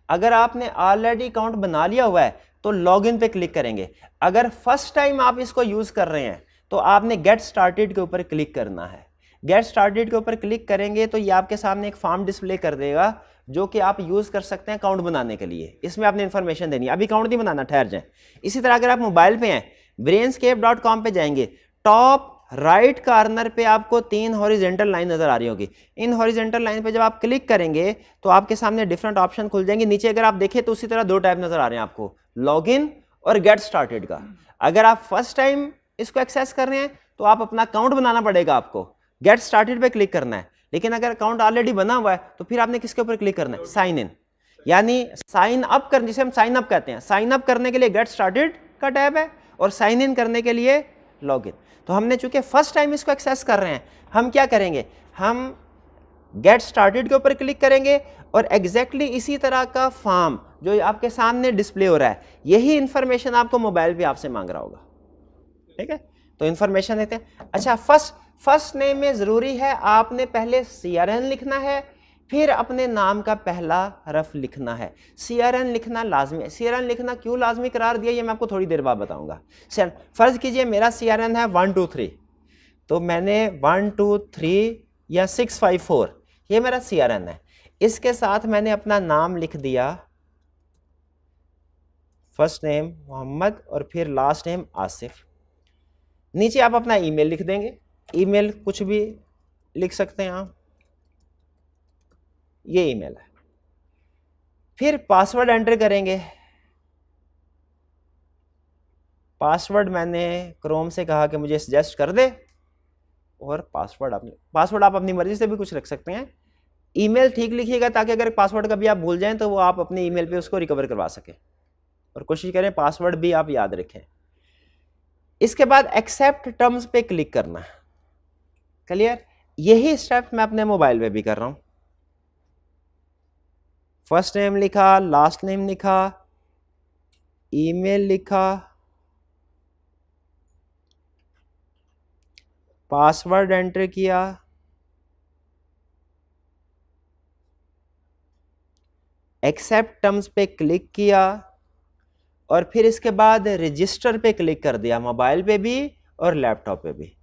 अगर आपने ऑलरेडी अकाउंट बना लिया हुआ है तो लॉगिन पे क्लिक करेंगे। अगर फर्स्ट टाइम आप इसको यूज कर रहे हैं तो आपने गेट स्टार्टेड के ऊपर क्लिक करना है। गेट स्टार्टेड के ऊपर क्लिक करेंगे तो ये आपके सामने एक फॉर्म डिस्प्ले कर देगा, जो कि आप यूज कर सकते हैं अकाउंट बनाने के लिए। इसमें आपने इन्फॉर्मेशन देनी है, अभी अकाउंट नहीं बनाना, ठहर जाए। इसी तरह अगर आप मोबाइल पे हैं, brainscape.com पे जाएंगे, टॉप राइट कॉर्नर पे आपको 3 हॉरिजेंटल लाइन नजर आ रही होगी। इन हॉरिजेंटल लाइन पे जब आप क्लिक करेंगे तो आपके सामने डिफरेंट ऑप्शन खुल जाएंगे। नीचे अगर आप देखें तो उसी तरह 2 टैब नजर आ रहे हैं आपको, लॉगिन और गेट स्टार्टेड का। अगर आप फर्स्ट टाइम इसको एक्सेस कर रहे हैं तो आप अपना अकाउंट बनाना पड़ेगा, आपको गेट स्टार्टेड पे क्लिक करना है। लेकिन अगर अकाउंट ऑलरेडी बना हुआ है तो फिर आपने किसके ऊपर क्लिक करना है, साइन इन, यानी साइन अप करने, जिसे हम साइन अप कहते हैं। साइन अप करने के लिए गेट स्टार्टेड का टैब है, और साइन इन करने के लिए लॉगिन। तो हमने चूंकि फर्स्ट टाइम इसको एक्सेस कर रहे हैं, हम क्या करेंगे, हम गेट स्टार्टेड के ऊपर क्लिक करेंगे, और एग्जैक्टली इसी तरह का फॉर्म जो आपके सामने डिस्प्ले हो रहा है, यही इंफॉर्मेशन आपको मोबाइल पे आपसे मांग रहा होगा। ठीक है, तो इंफॉर्मेशन देते हैं। अच्छा, फर्स्ट नेम में जरूरी है आपने पहले CRN लिखना है, फिर अपने नाम का पहला हरफ लिखना है। CRN लिखना लाजमी है। CRN लिखना क्यों लाजमी करार दिया ये मैं आपको थोड़ी देर बाद बताऊंगा। फर्ज कीजिए मेरा CRN है 1 2 3, तो मैंने 1 2 3 या 6 5 4, ये मेरा CRN है। इसके साथ मैंने अपना नाम लिख दिया, फर्स्ट नेम मोहम्मद और फिर लास्ट नेम आसिफ। नीचे आप अपना ईमेल लिख देंगे, ईमेल कुछ भी लिख सकते हैं आप, ये ईमेल है। फिर पासवर्ड एंटर करेंगे। पासवर्ड मैंने क्रोम से कहा कि मुझे सजेस्ट कर दे, और पासवर्ड आप अपनी मर्जी से भी कुछ रख सकते हैं। ईमेल ठीक लिखिएगा ताकि अगर पासवर्ड कभी आप भूल जाएं तो वो आप अपने ईमेल पे उसको रिकवर करवा सकें, और कोशिश करें पासवर्ड भी आप याद रखें। इसके बाद एक्सेप्ट टर्म्स पे क्लिक करना है। क्लियर? यही स्टेप मैं अपने मोबाइल पे भी कर रहा हूं। फर्स्ट नेम लिखा, लास्ट नेम लिखा, ईमेल लिखा, पासवर्ड एंटर किया, एक्सेप्ट टर्म्स पे क्लिक किया, और फिर इसके बाद रजिस्टर पे क्लिक कर दिया, मोबाइल पे भी और लैपटॉप पे भी।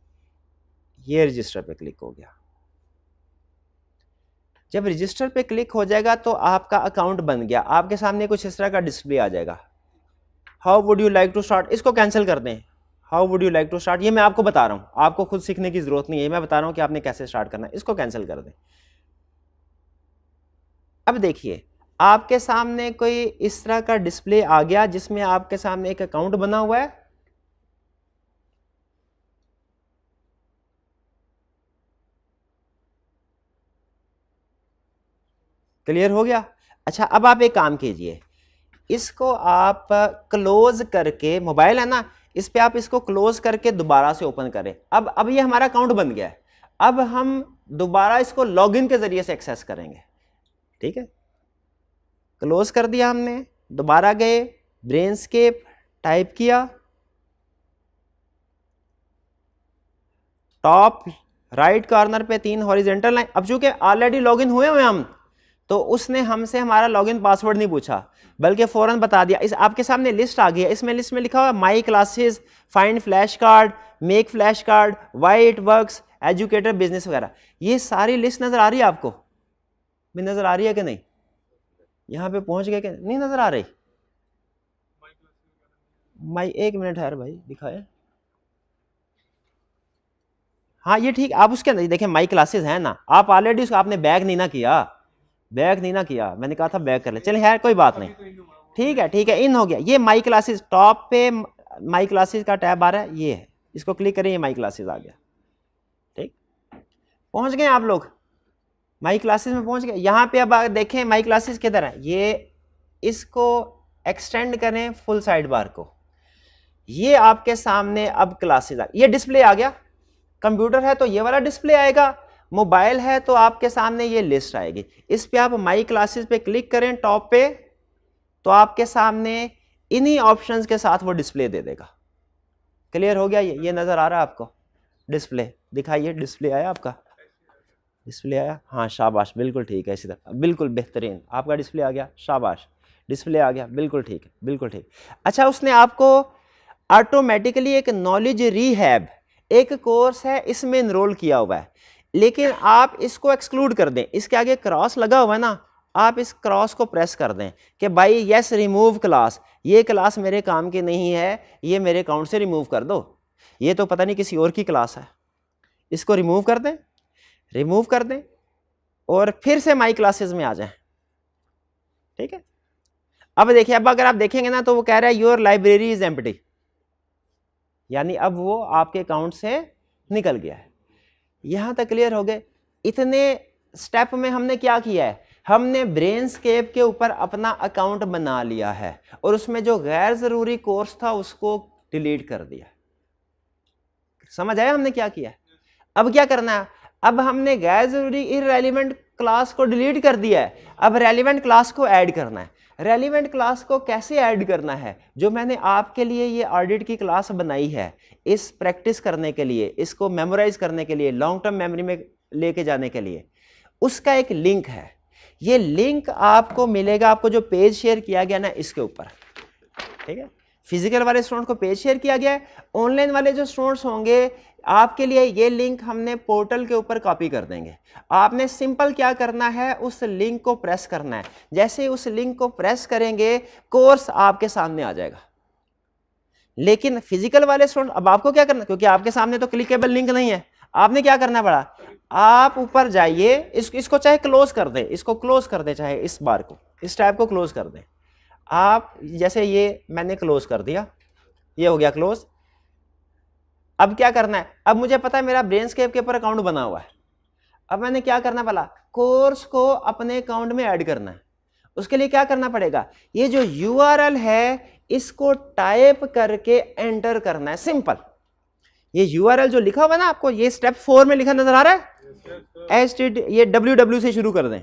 ये रजिस्टर पे क्लिक हो गया। जब रजिस्टर पे क्लिक हो जाएगा तो आपका अकाउंट बन गया। आपके सामने कुछ इस तरह का डिस्प्ले आ जाएगा, how would you like to start. इसको कैंसिल कर दें, how would you like to start, ये मैं आपको बता रहा हूं, आपको खुद सीखने की जरूरत नहीं है, मैं बता रहा हूं कि आपने कैसे स्टार्ट करना है। इसको कैंसिल कर दें। अब देखिए आपके सामने कोई इस तरह का डिस्प्ले आ गया जिसमें आपके सामने एक अकाउंट बना हुआ है। क्लियर हो गया? अच्छा अब आप एक काम कीजिए, इसको आप क्लोज करके, मोबाइल है ना, इस पे आप इसको क्लोज करके दोबारा से ओपन करें। अब ये हमारा अकाउंट बन गया है, अब हम दोबारा इसको लॉगिन के जरिए से एक्सेस करेंगे। ठीक है, क्लोज कर दिया हमने, दोबारा गए, ब्रेनस्केप टाइप किया, टॉप राइट कॉर्नर पे 3 हॉरिजेंटल लाइन। अब चूंकि ऑलरेडी लॉगिन हुए हम, तो उसने हमसे हमारा लॉगिन पासवर्ड नहीं पूछा, बल्कि फौरन बता दिया। इस आपके सामने लिस्ट आ गई है, इसमें लिस्ट में लिखा हुआ my classes, find flash card, make flash card, why it works, educator, business वगैरह। ये सारी लिस्ट नजर आ रही है आपको? भी नजर आ रही है कि नहीं? यहाँ पे पहुंच गए कि नहीं नजर आ रही? माई, एक मिनट है भाई, दिखाए। हाँ ये ठीक, आप उसके अंदर देखें माई क्लासेस है ना, आप ऑलरेडी उसको आपने बैक नहीं ना किया, बैक नहीं ना किया, मैंने कहा था बैक कर ले। चलिए यार कोई बात नहीं, ठीक है ठीक है, इन हो गया। ये माई क्लासेस, टॉप पे माई क्लासेस का टैब आ रहा है, ये है, इसको क्लिक करें, ये माई क्लासेस आ गया। ठीक, पहुंच गए आप लोग माई क्लासेस में, पहुंच गए। यहाँ पे अब देखें माई क्लासेस किधर है, ये इसको एक्सटेंड करें फुल साइड बार को, ये आपके सामने अब क्लासेस आ, ये डिस्प्ले आ गया। कंप्यूटर है तो ये वाला डिस्प्ले आएगा, मोबाइल है तो आपके सामने ये लिस्ट आएगी। इस पे आप माई क्लासेस पे क्लिक करें टॉप पे, तो आपके सामने इन्हीं ऑप्शंस के साथ वो डिस्प्ले दे देगा। क्लियर हो गया? ये नजर आ रहा है आपको डिस्प्ले? दिखाइए, डिस्प्ले आया आपका? डिस्प्ले आया? हाँ शाबाश, बिल्कुल ठीक है, इसी तरह, बिल्कुल बेहतरीन, आपका डिस्प्ले आ गया, शाबाश, डिस्प्ले आ गया, बिल्कुल ठीक है, बिल्कुल ठीक। अच्छा, उसने आपको ऑटोमेटिकली एक नॉलेज रीहैब एक कोर्स है, इसमें इनरोल किया हुआ है, लेकिन आप इसको एक्सक्लूड कर दें, इसके आगे क्रॉस लगा हुआ है ना, आप इस क्रॉस को प्रेस कर दें कि भाई यस रिमूव क्लास, ये क्लास मेरे काम की नहीं है, ये मेरे अकाउंट से रिमूव कर दो, ये तो पता नहीं किसी और की क्लास है, इसको रिमूव कर दें, रिमूव कर दें और फिर से माई क्लासेस में आ जाएं। ठीक है, अब देखिए, अब अगर आप देखेंगे ना तो वो कह रहा है योर लाइब्रेरी इज एम्प्टी, यानी अब वो आपके अकाउंट से निकल गया है। यहां तक क्लियर हो गए? इतने स्टेप में हमने क्या किया है, हमने ब्रेनस्केप के ऊपर अपना अकाउंट बना लिया है और उसमें जो गैर जरूरी कोर्स था उसको डिलीट कर दिया। समझ आया हमने क्या किया? अब क्या करना है, अब हमने गैर जरूरी इररेलेवेंट क्लास को डिलीट कर दिया है, अब रेलिवेंट क्लास को ऐड करना है। रेलिवेंट क्लास को कैसे ऐड करना है, जो मैंने आपके लिए ये ऑडिट की क्लास बनाई है, इस प्रैक्टिस करने के लिए, इसको मेमोराइज करने के लिए, लॉन्ग टर्म मेमोरी में लेके जाने के लिए, उसका एक लिंक है। ये लिंक आपको मिलेगा, आपको जो पेज शेयर किया गया ना इसके ऊपर। ठीक है, फिजिकल वाले स्टूडेंट को पेज शेयर किया गया है, ऑनलाइन वाले जो स्टूडेंट्स होंगे आपके लिए ये लिंक हमने पोर्टल के ऊपर कॉपी कर देंगे। आपने सिंपल क्या करना है, उस लिंक को प्रेस करना है, जैसे उस लिंक को प्रेस करेंगे कोर्स आपके सामने आ जाएगा। लेकिन फिजिकल वाले स्टूडेंट, अब आपको क्या करना, क्योंकि आपके सामने तो क्लिकेबल लिंक नहीं है, आपने क्या करना पड़ा, आप ऊपर जाइए, इसको चाहे क्लोज कर दें, इसको क्लोज कर दें, चाहे इस बार को, इस टैब को क्लोज कर दें आप, जैसे ये मैंने क्लोज कर दिया, ये हो गया क्लोज। अब क्या करना है, अब मुझे पता है मेरा ब्रेनस्केप के ऊपर अकाउंट बना हुआ है, अब मैंने क्या करना पड़ा, कोर्स को अपने अकाउंट में ऐड करना है। उसके लिए क्या करना पड़ेगा, ये जो URL है इसको टाइप करके एंटर करना है, सिंपल। ये URL जो लिखा हुआ है ना आपको, ये स्टेप 4 में लिखा नजर आ रहा है, ये www से शुरू कर दें,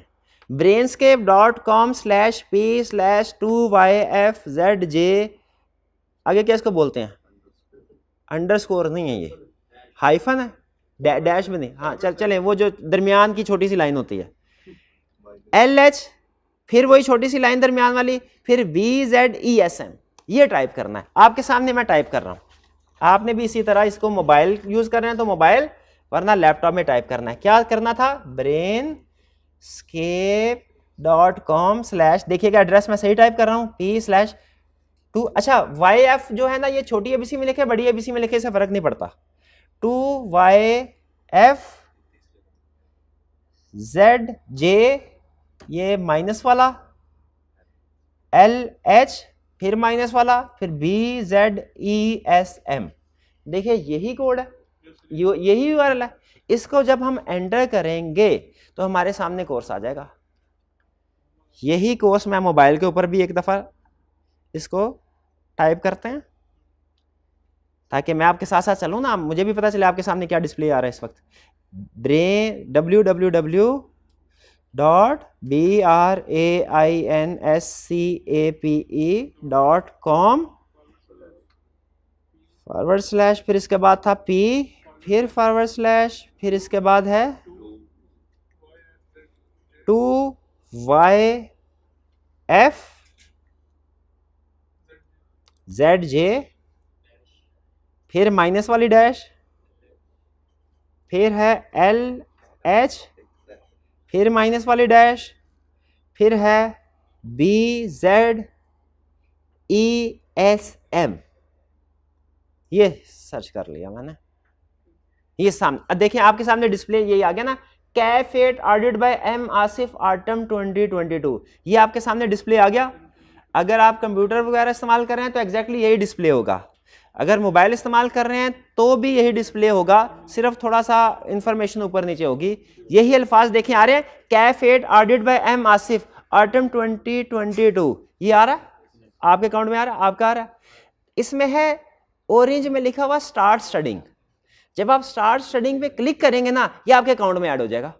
brainscape.com/p/2yfzj, आगे क्या इसको बोलते हैं, अंडरस्कोर नहीं है, ये हाइफन है, डैश में नहीं, हाँ चलें, वो जो दरमियान की छोटी सी लाइन होती है, LH, फिर वही छोटी सी लाइन दरमियान वाली, फिर VZESM, ये टाइप करना है। आपके सामने मैं टाइप कर रहा हूं, आपने भी इसी तरह, इसको मोबाइल यूज कर रहे हैं तो मोबाइल, वरना लैपटॉप में टाइप करना है। क्या करना था, brainscape.com/ देखिएगा एड्रेस मैं सही टाइप कर रहा हूं, P/2, अच्छा YF जो है ना, ये छोटी ABC में लिखे, बड़ी ABC में लिखे, इससे फर्क नहीं पड़ता, 2YFZJ, ये माइनस वाला, LH, फिर माइनस वाला, फिर VZESM, देखिए यही कोड है, यही URL है। इसको जब हम एंटर करेंगे तो हमारे सामने कोर्स आ जाएगा, यही कोर्स मैं मोबाइल के ऊपर भी एक दफ़ा इसको टाइप करते हैं ताकि मैं आपके साथ साथ चलूँ ना, मुझे भी पता चले आपके सामने क्या डिस्प्ले आ रहा है इस वक्त। www.braincape.com/, फिर इसके बाद था p, फिर /, फिर इसके बाद है 2YF ZJ, फिर माइनस वाली डैश, फिर है LH, फिर माइनस वाली डैश, फिर है BZESM। ये सर्च कर लिया मैंने, ये सामने देखिए आपके सामने डिस्प्ले यही आ गया ना, कैफ8 audited by M Asif autumn 2022, ये आपके सामने डिस्प्ले आ गया। अगर आप कंप्यूटर वगैरह इस्तेमाल कर रहे हैं तो एग्जैक्टली यही डिस्प्ले होगा, अगर मोबाइल इस्तेमाल कर रहे हैं तो भी यही डिस्प्ले होगा, सिर्फ थोड़ा सा इंफॉर्मेशन ऊपर नीचे होगी। यही अल्फाज देखें आ रहे हैं, कैफ8 audited by M Asif autumn 2022, ये आ रहा है आपके अकाउंट में, आ रहा है आपका, आ रहा है। इसमें है ऑरेंज में लिखा हुआ स्टार्ट स्टडिंग, जब आप स्टार्ट स्टडिंग पे क्लिक करेंगे ना, ये आपके अकाउंट में ऐड हो जाएगा,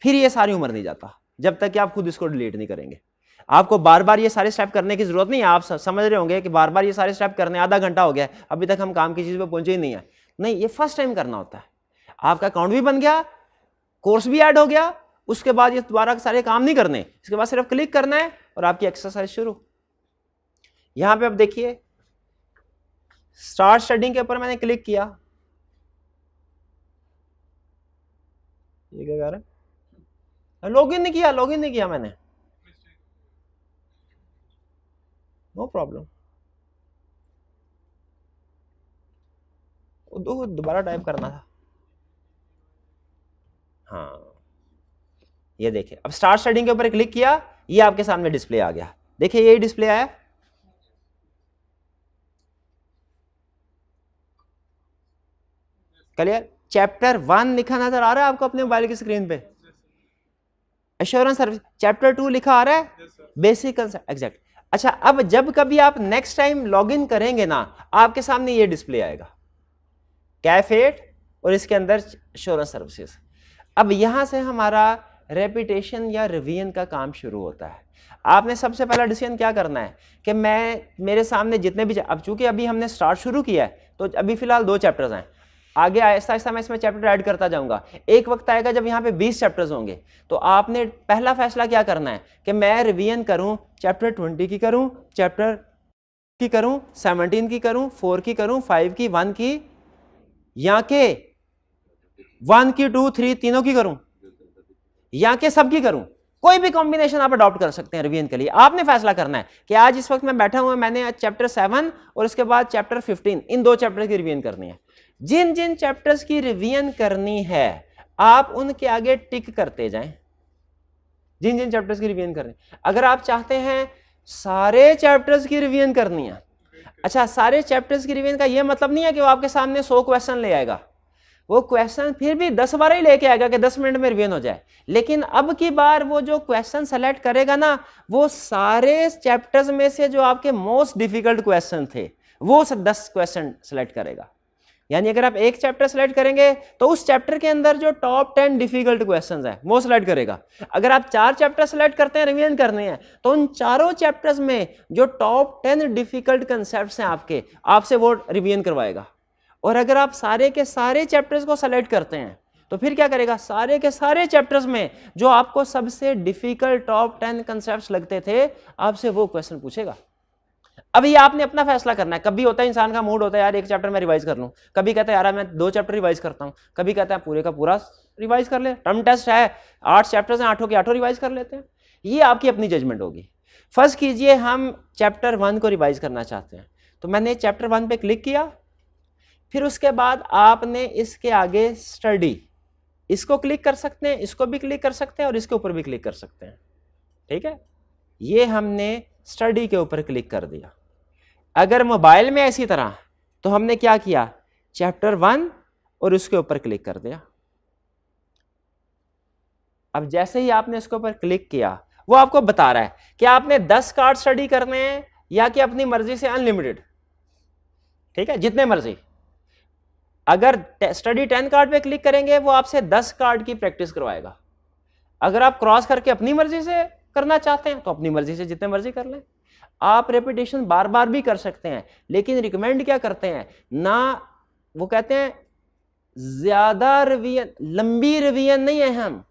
फिर ये सारी उम्र नहीं जाता जब तक कि आप खुद इसको डिलीट नहीं करेंगे। आपको बार बार ये सारे स्टेप करने की जरूरत नहीं है। आप समझ रहे होंगे कि बार बार ये सारे स्टेप करने आधा घंटा हो गया अभी तक हम काम की चीज पे पहुंचे ही नहीं है, नहीं, ये फर्स्ट टाइम करना होता है। आपका अकाउंट भी बन गया, कोर्स भी ऐड हो गया, उसके बाद ये दोबारा सारे काम नहीं करने, इसके बाद सिर्फ क्लिक करना है और आपकी एक्सरसाइज शुरू। यहां पे अब देखिए स्टार्ट स्टडिंग के ऊपर मैंने क्लिक किया, ये क्या कर रहा है, लॉगिन नहीं किया मैंने, नो प्रॉब्लम, दोबारा टाइप करना था। हाँ ये देखिए, अब स्टार्ट स्टडिंग के ऊपर क्लिक किया, ये आपके सामने डिस्प्ले आ गया, देखिए यही डिस्प्ले आया। क्लियर, चैप्टर 1 लिखा नजर आ रहा है आपको अपने मोबाइल की स्क्रीन पे, एश्योरेंस सर्विस। चैप्टर 2 लिखा आ रहा है, बेसिक कंसेप्ट, एग्जैक्ट। अच्छा, अब जब कभी आप नेक्स्ट टाइम लॉगिन करेंगे ना, आपके सामने ये डिस्प्ले आएगा, कैफ8 और इसके अंदर एश्योरेंस सर्विसेज। अब यहां से हमारा रेपिटेशन या रिवीजन का काम शुरू होता है। आपने सबसे पहला डिसीजन क्या करना है कि मेरे सामने जितने भी, अब चूंकि अभी हमने स्टार्ट शुरू किया है तो अभी फिलहाल 2 चैप्टर्स हैं, आगे आहिस्ता आहिस्ता मैं इसमें चैप्टर ऐड करता जाऊंगा। एक वक्त आएगा जब यहाँ पे 20 चैप्टर्स होंगे, तो आपने पहला फैसला क्या करना है कि मैं रिवीजन करूं, चैप्टर 20 की करूं, चैप्टर की करूं, 17 की करूं, 4 की करूं, 5 की, 1 की, या के 1 की, 2, 3 तीनों की करूं, या के सब की करूं। कोई भी कॉम्बिनेशन आप अडॉप्ट कर सकते हैं रिवीजन के लिए। आपने फैसला करना है कि आज इस वक्त मैं बैठा हुआ, मैंने चैप्टर 7 और उसके बाद चैप्टर 15, इन 2 चैप्टर की रिवीजन करनी है। जिन जिन चैप्टर्स की रिवीजन करनी है आप उनके आगे टिक करते जाएं, जिन जिन चैप्टर्स की रिवीजन करनी। अगर आप चाहते हैं सारे चैप्टर्स की रिवीजन करनी है, अच्छा, सारे चैप्टर्स की रिवीजन का यह मतलब नहीं है कि वो आपके सामने 100 क्वेश्चन ले आएगा, वो क्वेश्चन फिर भी 10 बार ही लेके आएगा कि 10 मिनट में रिवीजन हो जाए, लेकिन अब की बार वो जो क्वेश्चन सेलेक्ट करेगा ना, वो सारे चैप्टर्स में से जो आपके मोस्ट डिफिकल्ट क्वेश्चन थे वो 10 क्वेश्चन सेलेक्ट करेगा। यानी अगर आप एक चैप्टर सेलेक्ट करेंगे तो उस चैप्टर के अंदर जो टॉप 10 डिफिकल्ट क्वेश्चंस हैं वो सेलेक्ट करेगा। अगर आप 4 चैप्टर सेलेक्ट करते हैं, रिवीजन करने हैं, तो उन चारों चैप्टर्स में जो टॉप 10 डिफिकल्ट कंसेप्ट्स हैं आपसे वो रिवीजन करवाएगा। और अगर आप सारे के सारे चैप्टर्स को सेलेक्ट करते हैं तो फिर क्या करेगा, सारे के सारे चैप्टर्स में जो आपको सबसे डिफिकल्ट टॉप 10 कंसेप्ट्स लगते थे आपसे वो क्वेश्चन पूछेगा। अभी आपने अपना फैसला करना है। कभी होता है इंसान का मूड होता है यार एक चैप्टर में रिवाइज कर लूं, कभी कहता है यार मैं 2 चैप्टर रिवाइज करता हूं, कभी कहता है पूरे का पूरा रिवाइज कर ले, टर्म टेस्ट है 8 चैप्टर्स हैं, 8 के 8 रिवाइज कर लेते हैं। ये आपकी अपनी जजमेंट होगी। फर्स्ट कीजिए हम चैप्टर 1 को रिवाइज करना चाहते हैं, तो मैंने चैप्टर 1 पे क्लिक किया, फिर उसके बाद आपने इसके आगे स्टडी, इसको क्लिक कर सकते हैं, इसको भी क्लिक कर सकते हैं और इसके ऊपर भी क्लिक कर सकते हैं। ठीक है, ये हमने स्टडी के ऊपर क्लिक कर दिया। अगर मोबाइल में ऐसी तरह तो हमने क्या किया, चैप्टर 1 और उसके ऊपर क्लिक कर दिया। अब जैसे ही आपने इसके ऊपर क्लिक किया वो आपको बता रहा है कि आपने 10 कार्ड स्टडी करने हैं या कि अपनी मर्जी से अनलिमिटेड, ठीक है, जितने मर्जी। अगर स्टडी 10 कार्ड पे क्लिक करेंगे वो आपसे 10 कार्ड की प्रैक्टिस करवाएगा। अगर आप क्रॉस करके अपनी मर्जी से करना चाहते हैं तो अपनी मर्जी से जितने मर्जी कर लें। आप रेपिटेशन बार बार भी कर सकते हैं, लेकिन रिकमेंड क्या करते हैं ना, वो कहते हैं ज्यादा रिवीजन, लंबी रिवीजन नहीं अहम,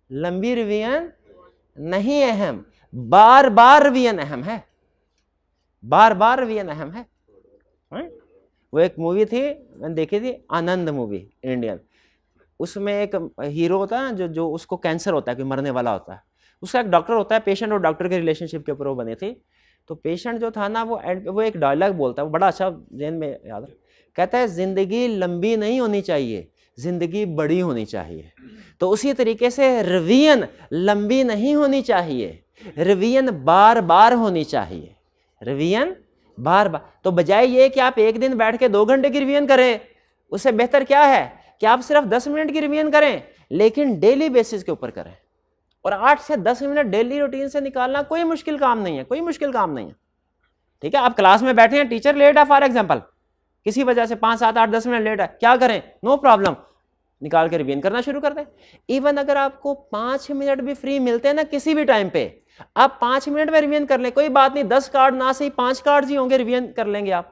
लंबी रिवीजन नहीं अहम, बार बार रिवीजन अहम है, बार बार रिवीजन अहम है। वो एक मूवी थी मैंने देखी थी, आनंद मूवी इंडियन, उसमें एक हीरो होता है जो जो उसको कैंसर होता है, कोई मरने वाला होता है, उसका एक डॉक्टर होता है, पेशेंट और डॉक्टर के रिलेशनशिप के ऊपर वो बनी थी। तो पेशेंट जो था ना वो एक डायलॉग बोलता है, वो बड़ा अच्छा जेन में याद है, कहता है जिंदगी लंबी नहीं होनी चाहिए, जिंदगी बड़ी होनी चाहिए। तो उसी तरीके से रिवीजन लंबी नहीं होनी चाहिए, रिवीजन बार बार होनी चाहिए, रिवीजन बार बार। तो बजाय ये कि आप एक दिन बैठ के 2 घंटे की रिवीजन करें, उससे बेहतर क्या है कि आप सिर्फ 10 मिनट की रिवीजन करें, लेकिन डेली बेसिस के ऊपर करें। और 8 से 10 मिनट डेली रूटीन से निकालना कोई मुश्किल काम नहीं है, कोई मुश्किल काम नहीं है, ठीक है। आप क्लास में बैठे हैं, टीचर लेट है फॉर एग्जांपल, किसी वजह से 5, 7, 8, 10 मिनट लेट है, क्या करें, नो प्रॉब्लम, निकाल के रिवीजन करना शुरू कर दें। इवन अगर आपको 5 मिनट भी फ्री मिलते हैं ना किसी भी टाइम पे, आप 5 मिनट में रिवीजन कर लें, कोई बात नहीं, 10 कार्ड ना सही 5 कार्ड ही होंगे, रिवीजन कर लेंगे आप,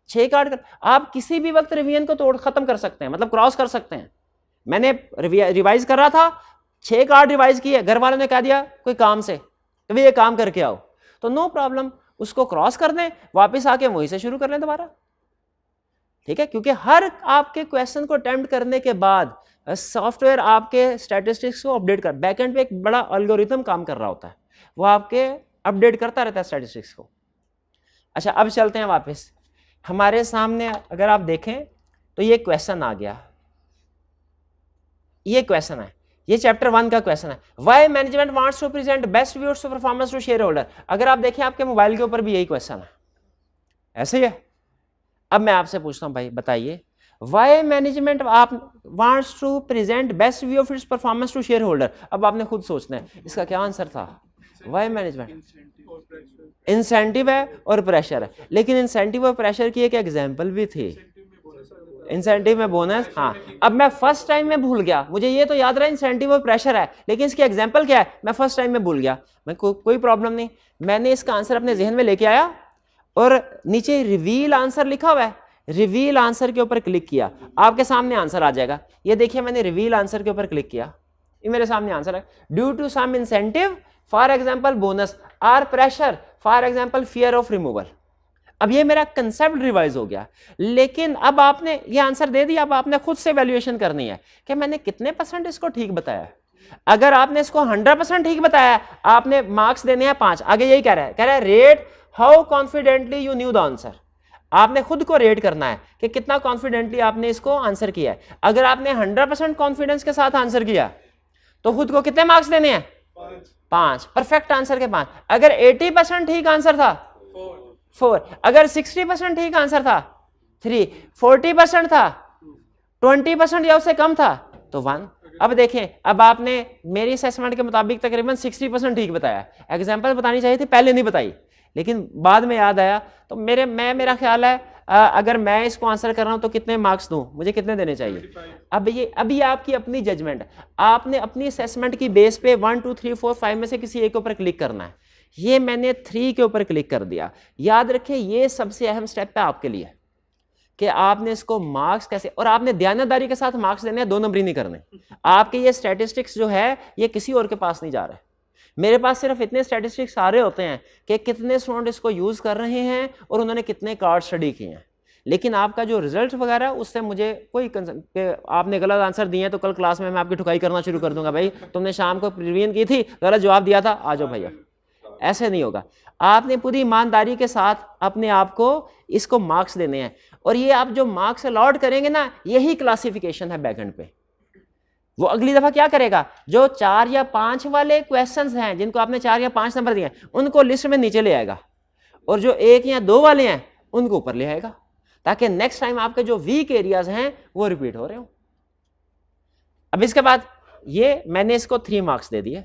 6 कार्ड कर, आप किसी भी वक्त रिवीजन को तोड़ खत्म कर सकते हैं, मतलब क्रॉस कर सकते हैं। मैंने रिवाइज कर रहा था, 6 कार्ड रिवाइज किए, घर वालों ने कह दिया कोई काम से तो भाई ये काम करके आओ, तो नो प्रॉब्लम, उसको क्रॉस कर दें, वापस आके वहीं से शुरू कर लें दोबारा, ठीक है। क्योंकि हर आपके क्वेश्चन को अटेम्प्ट करने के बाद सॉफ्टवेयर आपके स्टैटिस्टिक्स को अपडेट कर, बैकएंड पे एक बड़ा एल्गोरिथम काम कर रहा होता है, वो आपके अपडेट करता रहता है स्टैटिस्टिक्स को। अच्छा, अब चलते हैं वापस हमारे सामने, अगर आप देखें तो ये क्वेश्चन आ गया, ये क्वेश्चन है, ये चैप्टर 1 का क्वेश्चन है, why management wants to present best views to performance to shareholder. अगर आप देखें आपके मोबाइल के ऊपर भी यही क्वेश्चन है, ऐसे ही है। अब मैं आपसे पूछता हूं भाई बताइए, व्हाई मैनेजमेंट आप wants to present best view of its performance to shareholder. अब आपने खुद सोचना है इसका क्या आंसर था, व्हाई मैनेजमेंट, इंसेंटिव है और प्रेशर है, लेकिन इंसेंटिव और प्रेशर की एक एग्जांपल भी थी, इंसेंटिव में बोनस। हाँ, अब मैं फर्स्ट टाइम में भूल गया, मुझे ये तो याद रहा इंसेंटिव और प्रेशर है, लेकिन इसकी एग्जांपल क्या है मैं फर्स्ट टाइम में भूल गया, मैं कोई प्रॉब्लम नहीं, मैंने इसका आंसर अपने जहन में लेके आया और नीचे रिवील आंसर लिखा हुआ है, रिवील आंसर के ऊपर क्लिक किया, आपके सामने आंसर आ जाएगा। ये देखिए मैंने रिवील आंसर के ऊपर क्लिक किया, ये मेरे सामने आंसर है, due to some incentive for example bonus or pressure for example fear of removal. अब ये मेरा कंसेप्ट रिवाइज हो गया, लेकिन अब आपने ये आंसर दे दिया, अब आपने खुद से वैल्यूएशन करनी है कि मैंने कितने % इसको ठीक बताया है। अगर आपने इसको 100% ठीक बताया, आपने मार्क्स देने हैं 5। आगे यही कह रहा है rate how confidently you new the answer. आपने खुद को रेट करना है कि कितना कॉन्फिडेंटली आपने इसको आंसर किया है। अगर आपने 100% कॉन्फिडेंस के साथ आंसर किया तो खुद को कितने मार्क्स देने हैं, 5, परफेक्ट आंसर के 5। अगर 80% ठीक आंसर था 4, अगर 60% ठीक आंसर था 3, 40% था 20% या उससे कम था तो 1। अब देखें, अब आपने मेरी असेसमेंट के मुताबिक तकरीबन 60% ठीक बताया। एग्जांपल बतानी चाहिए थी, पहले नहीं बताई, लेकिन बाद में याद आया। तो मेरा ख्याल है अगर मैं इसको आंसर कर रहा हूं तो कितने मार्क्स दूं, मुझे कितने देने चाहिए। अब ये आपकी अपनी जजमेंट, आपने अपनी असेसमेंट की बेस पे 1 2 3 4 5 में से किसी एक के ऊपर क्लिक करना है। ये मैंने 3 के ऊपर क्लिक कर दिया। याद रखें ये सबसे अहम स्टेप है आपके लिए कि आपने इसको मार्क्स कैसे, और आपने दयानतदारी के साथ मार्क्स देने हैं, 2 नंबरी नहीं करने। आपके ये स्टैटिस्टिक्स जो है ये किसी और के पास नहीं जा रहे, मेरे पास सिर्फ इतने स्टैटिस्टिक्स आ रहे होते हैं कि कितने स्टूडेंट इसको यूज कर रहे हैं और उन्होंने कितने कार्ड स्टडी किए हैं। लेकिन आपका जो रिजल्ट वगैरह उससे मुझे कोई आपने गलत आंसर दिए हैं तो कल क्लास में मैं आपकी ठुकाई करना शुरू कर दूंगा, भाई तुमने शाम को रिवीजन की थी, गलत जवाब दिया था, आ जाओ भैया। ऐसे नहीं होगा, आपने पूरी ईमानदारी के साथ अपने आप को इसको मार्क्स देने हैं। और ये आप जो मार्क्स अलॉट करेंगे ना, यही क्लासिफिकेशन है बैकएंड पे। वो अगली दफा क्या करेगा, जो 4 या 5 वाले क्वेश्चंस हैं जिनको आपने 4 या 5 नंबर दिए उनको लिस्ट में नीचे ले आएगा, और जो 1 या 2 वाले हैं उनको ऊपर ले आएगा, ताकि नेक्स्ट टाइम आपके जो वीक एरियाज हैं वो रिपीट हो रहे हो। अब इसके बाद ये मैंने इसको 3 मार्क्स दे दिए।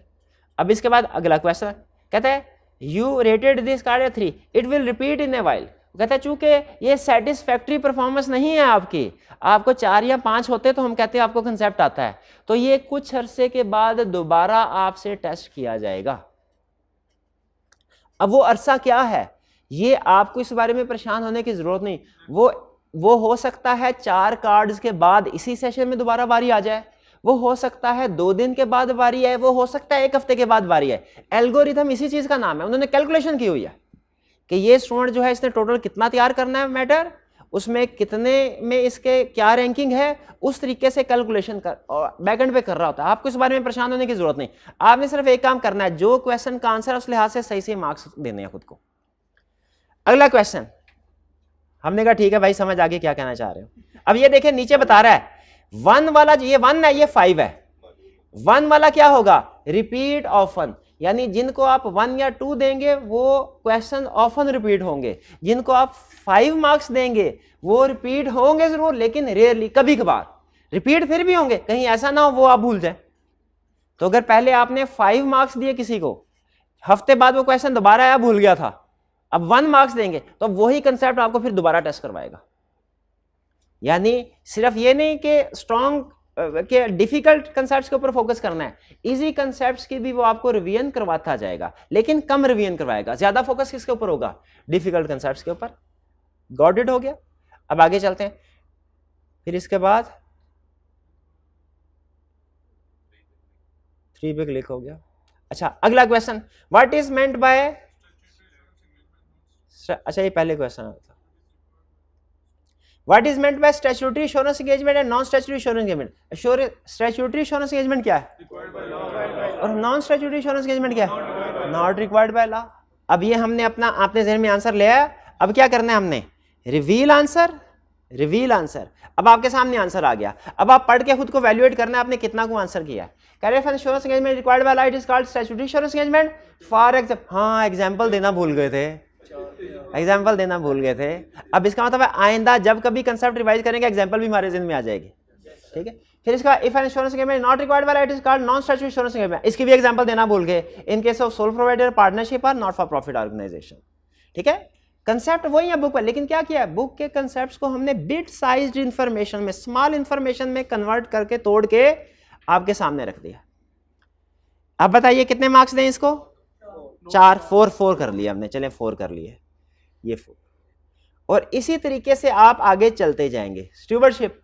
अब इसके बाद अगला क्वेश्चन कहता है you rated this card at 3, it will repeat in a while. कहता है चूंकि ये सेटिस्फैक्ट्री परफॉर्मेंस नहीं है आपकी, आपको 4 या 5 होते तो हम कहते हैं आपको कंसेप्ट आता है, तो ये कुछ अरसे के बाद दोबारा आपसे टेस्ट किया जाएगा। अब वो अरसा क्या है, ये आपको इस बारे में परेशान होने की जरूरत नहीं। वो हो सकता है 4 कार्ड्स के बाद इसी सेशन में दोबारा बारी आ जाए, वो हो सकता है 2 दिन के बाद बारी है, वो हो सकता है 1 हफ्ते के बाद बारी है। एल्गोरिथम इसी चीज का नाम है, उन्होंने कैलकुलेशन की हुई है कि ये स्टूडेंट जो है इसने टोटल कितना तैयार करना है मैटर, उसमें कितने में इसके क्या रैंकिंग है, उस तरीके से कैलकुलेशन कर और बैकएंड पे कर रहा होता है। आपको इस बारे में परेशान होने की जरूरत नहीं, आपने सिर्फ एक काम करना है, जो क्वेश्चन का आंसर है उस लिहाज से सही मार्क्स देने हैं खुद को। अगला क्वेश्चन हमने कहा ठीक है भाई समझ आगे क्या कहना चाह रहे हो। अब ये देखें नीचे बता रहा है 1 वाला, ये 1 है ये 5 है, 1 वाला क्या होगा, रिपीट ऑफन, यानी जिनको आप 1 या 2 देंगे वो क्वेश्चन ऑफन रिपीट होंगे, जिनको आप 5 मार्क्स देंगे वो रिपीट होंगे जरूर लेकिन रेयरली, कभी कभार रिपीट फिर भी होंगे, कहीं ऐसा ना हो वो आप भूल जाए। तो अगर पहले आपने 5 मार्क्स दिए किसी को, हफ्ते बाद वो क्वेश्चन दोबारा आया भूल गया था, अब 1 मार्क्स देंगे तो वही कंसेप्ट आपको फिर दोबारा टेस्ट करवाएगा। यानी सिर्फ ये नहीं कि स्ट्रॉन्ग के डिफिकल्ट कंसेप्ट्स के ऊपर फोकस करना है, इजी कंसेप्ट्स की भी वो आपको रिवीजन करवाता जाएगा लेकिन कम रिवीजन करवाएगा, ज्यादा फोकस किसके ऊपर होगा, डिफिकल्ट कंसेप्ट्स के ऊपर। गॉट इट हो गया। अब आगे चलते हैं, फिर इसके बाद 3 पे क्लिक हो गया। अच्छा अगला question, what is meant by, अच्छा ये पहले क्वेश्चन था, what is meant by statutory assurance engagement and non statutory assurance engagement. Statutory assurance engagement क्या है और नॉन स्टैट्यूटरी एश्योरेंस एंगेजमेंट क्या है, नॉट रिक्वायर्ड बाय लॉ। अब ये हमने अपना आपने ज़हन में आंसर ले आया, अब क्या करना है हमने, रिवील आंसर, रिवील आंसर। अब आपके सामने आंसर आ गया, अब आप पढ़ के खुद को वैल्यूएट करना है आपने कितना को आंसर किया है। Carrier for assurance engagement required by law it is called statutory assurance engagement for example. हाँ एग्जांपल देना भूल गए थे, एग्जाम्पल देना भूल गए थे। अब इसका मतलब है आइंदा जब कभी कंसेप्ट रिवाइज करेंगे एग्जाम्पल भी हमारे जिन में आ जाएगी, ठीक है। फिर इसका if an insurance agreement not required by it is called non statutory insurance agreement, इसकी भी एग्जांपल देना भूल गए, in case of sole provider partnership और नॉट फॉर प्रॉफिट ऑर्गेनाइजेशन, ठीक है। कंसेप्ट वही है बुक में, लेकिन क्या किया है, बुक के कंसेप्ट्स को हमने बिट साइज्ड इंफॉर्मेशन में, स्मॉल इंफॉर्मेशन में कन्वर्ट करके तोड़ के आपके सामने रख दिया। अब बताइए कितने मार्क्स दें इसको, 4, 4 कर लिया हमने, चले 4 कर लिए, ये 4। और इसी तरीके से आप आगे चलते जाएंगे। Stewardship,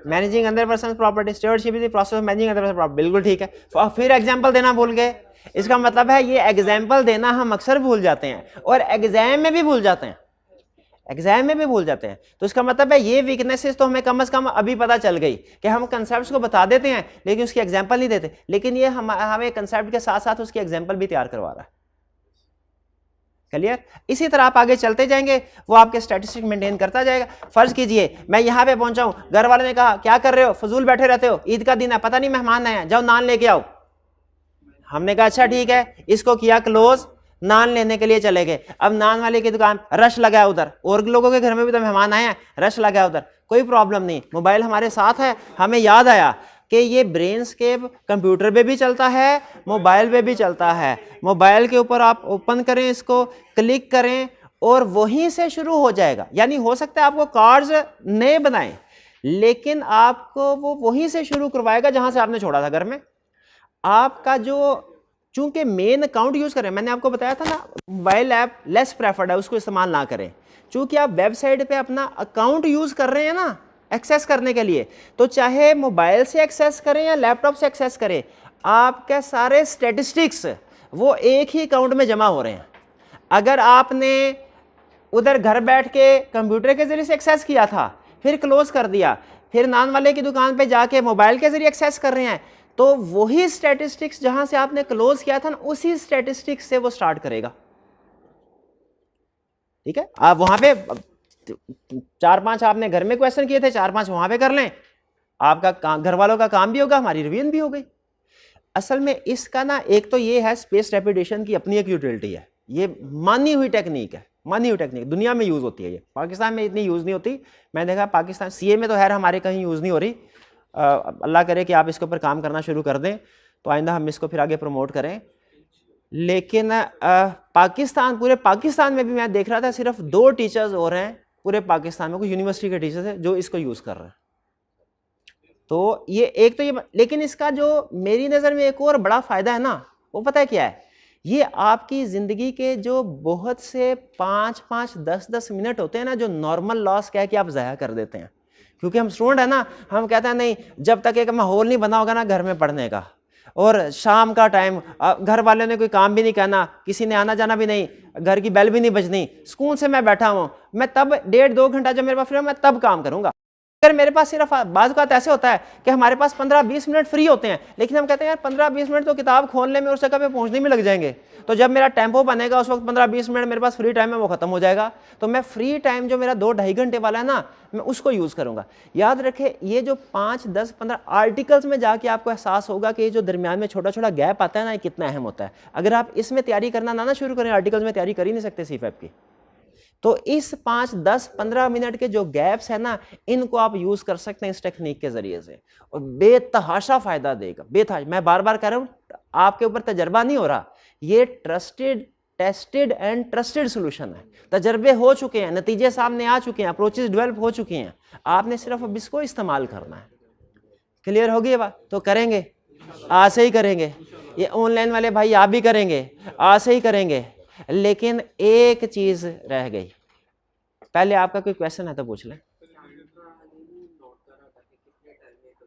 managing other person property, stewardship is the process of managing other person property, बिल्कुल ठीक है। फिर एग्जांपल देना भूल गए, इसका मतलब है ये एग्जाम्पल देना हम अक्सर भूल जाते हैं और एग्जाम में भी भूल जाते हैं, एग्जाम में भी भूल जाते हैं। तो इसका मतलब है ये वीकनेसेस तो हमें कम से कम अभी पता चल गई कि हम कंसेप्ट्स को बता देते हैं लेकिन उसकी एग्जाम्पल नहीं देते, लेकिन ये हमें कंसेप्ट के साथ साथ उसकी एग्जाम्पल भी तैयार करवा रहा है। क्लियर। इसी तरह आप आगे चलते जाएंगे, वो आपके स्टैटिस्टिक मेंटेन करता जाएगा। फर्ज कीजिए मैं यहाँ पे पहुंचा हूँ, घर वाले ने कहा क्या कर रहे हो, फजूल बैठे रहते हो, ईद का दिन है, पता नहीं मेहमान आए हैं, जाओ नान लेके आओ। हमने कहा अच्छा ठीक है, इसको किया क्लोज, नान लेने के लिए चले गए। अब नान वाले की दुकान, रश लगा है उधर, और लोगों के घर में भी तो मेहमान आए हैं, रश लगा है उधर, कोई प्रॉब्लम नहीं, मोबाइल हमारे साथ है। हमें याद आया कि ये ब्रेनस्केप कंप्यूटर पे भी चलता है, मोबाइल पे भी चलता है। मोबाइल के ऊपर आप ओपन करें, इसको क्लिक करें और वहीं से शुरू हो जाएगा। यानी हो सकता है आपको कार्ड्स नए बनाएं लेकिन आपको वो वहीं से शुरू करवाएगा जहां से आपने छोड़ा था घर में। आपका जो चूंकि मेन अकाउंट यूज करें, मैंने आपको बताया था ना मोबाइल ऐप लेस प्रेफर्ड है, उसको इस्तेमाल ना करें। चूंकि आप वेबसाइट पे अपना अकाउंट यूज कर रहे हैं ना एक्सेस करने के लिए, तो चाहे मोबाइल से एक्सेस करें या लैपटॉप से एक्सेस करें, आपके सारे स्टैटिस्टिक्स वो एक ही अकाउंट में जमा हो रहे हैं। अगर आपने उधर घर बैठ के कंप्यूटर के जरिए से एक्सेस किया था, फिर क्लोज कर दिया, फिर नान वाले की दुकान पे जाके मोबाइल के जरिए एक्सेस कर रहे हैं, तो वही स्टैटिस्टिक्स जहां से आपने क्लोज किया था ना, उसी स्टैटिस्टिक्स से वो स्टार्ट करेगा। ठीक है, आप वहां पे 4-5 आपने घर में क्वेश्चन किए थे, 4-5 वहां पे कर लें, आपका घर वालों का काम भी होगा, हमारी रिवीजन भी हो गई। असल में इसका ना एक तो ये है स्पेस रेपिटेशन की अपनी एक यूटिलिटी है, ये मानी हुई टेक्निक है, मानी हुई टेक्निक दुनिया में यूज होती है। ये पाकिस्तान में इतनी यूज नहीं होती, मैंने देखा पाकिस्तान सीए में तो खैर हमारे कहीं यूज नहीं हो रही। अल्लाह करे कि आप इसके ऊपर काम करना शुरू कर दें तो आइंदा हम इसको फिर आगे प्रमोट करें। लेकिन पाकिस्तान, पूरे पाकिस्तान में भी मैं देख रहा था सिर्फ 2 टीचर्स और हैं पूरे पाकिस्तान में, कोई यूनिवर्सिटी के टीचर्स हैं जो इसको यूज़ कर रहे हैं। तो ये एक तो ये, लेकिन इसका जो मेरी नज़र में एक और बड़ा फ़ायदा है ना, वो पता है क्या है? ये आपकी ज़िंदगी के जो बहुत से 5-5, 10-10 मिनट होते हैं ना, जो नॉर्मल लॉस क्या है कि आप ज़ाया कर देते हैं। क्योंकि हम स्टूडेंट है ना, हम कहते हैं नहीं, जब तक एक माहौल नहीं बना होगा ना घर में पढ़ने का, और शाम का टाइम घर वालों ने कोई काम भी नहीं करना, किसी ने आना जाना भी नहीं, घर की बेल भी नहीं बजनी, सुकून से मैं बैठा हूँ, मैं तब 1.5-2 घंटा जब मेरे पास फ्री, मैं तब काम करूँगा। अगर मेरे पास सिर्फ बाज़ बात ऐसे होता है कि हमारे पास 15-20 मिनट फ्री होते हैं, लेकिन हम कहते हैं यार 15-20 मिनट तो किताब खोलने में और जगह पे पहुंचने में लग जाएंगे, तो जब मेरा टेम्पो बनेगा उस वक्त 15-20 मिनट मेरे पास फ्री टाइम है वो खत्म हो जाएगा। तो मैं फ्री टाइम जो मेरा 2-2.5 घंटे वाला है ना, मैं उसको यूज़ करूँगा। याद रखें, ये जो 5, 10, 15 आर्टिकल्स में जाके आपको एहसास होगा कि जो दरमियान में छोटा छोटा गैप आता है ना, ये कितना अहम होता है। अगर आप इसमें तैयारी करना ना शुरू करें, आर्टिकल्स में तैयारी कर ही नहीं सकते CFAP की, तो इस 5, 10, 15 मिनट के जो गैप्स है ना, इनको आप यूज कर सकते हैं इस टेक्निक के जरिए से, और बेतहाशा फायदा देगा। बेतहाशा, मैं बार बार कह रहा हूँ, आपके ऊपर तजर्बा नहीं हो रहा, ये trusted, tested and trusted solution है। तजर्बे हो चुके हैं, नतीजे सामने आ चुके हैं, अप्रोचेस डेवलप हो चुकी हैं, आपने सिर्फ अब इसको इस्तेमाल करना है। क्लियर हो गई बात? तो करेंगे, आज से ही करेंगे, ये ऑनलाइन वाले भाई आप भी करेंगे, आज से ही करेंगे। लेकिन एक चीज रह गई, पहले आपका कोई क्वेश्चन है तो पूछ लें।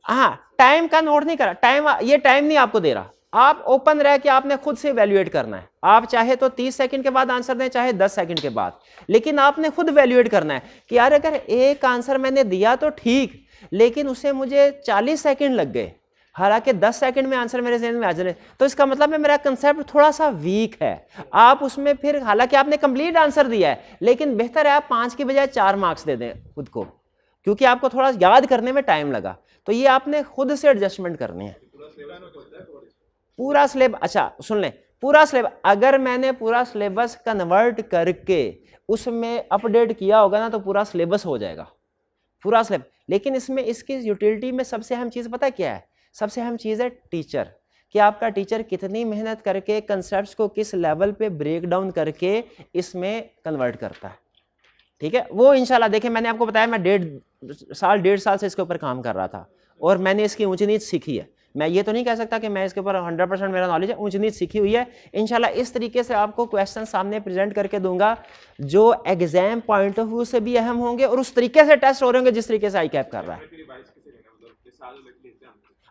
हाँ, टाइम का नोट नहीं करा, टाइम, ये टाइम नहीं आपको दे रहा, आप ओपन रह के आपने खुद से वैल्यूएट करना है। आप चाहे तो 30 सेकंड के बाद आंसर दें, चाहे 10 सेकंड के बाद, लेकिन आपने खुद वैल्यूएट करना है कि यार अगर एक आंसर मैंने दिया तो ठीक, लेकिन उसे मुझे 40 सेकंड लग गए, हालांकि 10 सेकंड में आंसर मेरे ज़हन में आ जाए, तो इसका मतलब है मेरा कंसेप्ट थोड़ा सा वीक है। आप उसमें फिर, हालांकि आपने कंप्लीट आंसर दिया है, लेकिन बेहतर है आप 5 की बजाय 4 मार्क्स दे दें खुद को, क्योंकि आपको थोड़ा याद करने में टाइम लगा। तो ये आपने खुद से एडजस्टमेंट करनी है। पूरा सिलेबस, अच्छा सुन लें, पूरा सिलेबस, अगर मैंने पूरा सिलेबस कन्वर्ट करके उसमें अपडेट किया होगा ना, तो पूरा सिलेबस हो जाएगा, पूरा सिलेबस। लेकिन इसमें इसकी यूटिलिटी में सबसे अहम चीज़ पता है क्या है? सबसे अहम चीज़ है टीचर, कि आपका टीचर कितनी मेहनत करके कंसेप्ट्स को किस लेवल पे ब्रेक डाउन करके इसमें कन्वर्ट करता है। ठीक है, वो इंशाल्लाह देखें, मैंने आपको बताया मैं 1.5 साल से इसके ऊपर काम कर रहा था, और मैंने इसकी ऊंच नीच सीखी है। मैं ये तो नहीं कह सकता कि मैं इसके ऊपर 100% मेरा नॉलेज है, ऊंच नीच सीखी हुई है। इंशाल्लाह इस तरीके से आपको क्वेश्चन सामने प्रेजेंट करके दूंगा जो एग्जाम पॉइंट ऑफ व्यू से भी अहम होंगे, और उस तरीके से टेस्ट हो रहे होंगे जिस तरीके से ICAP कर रहा है।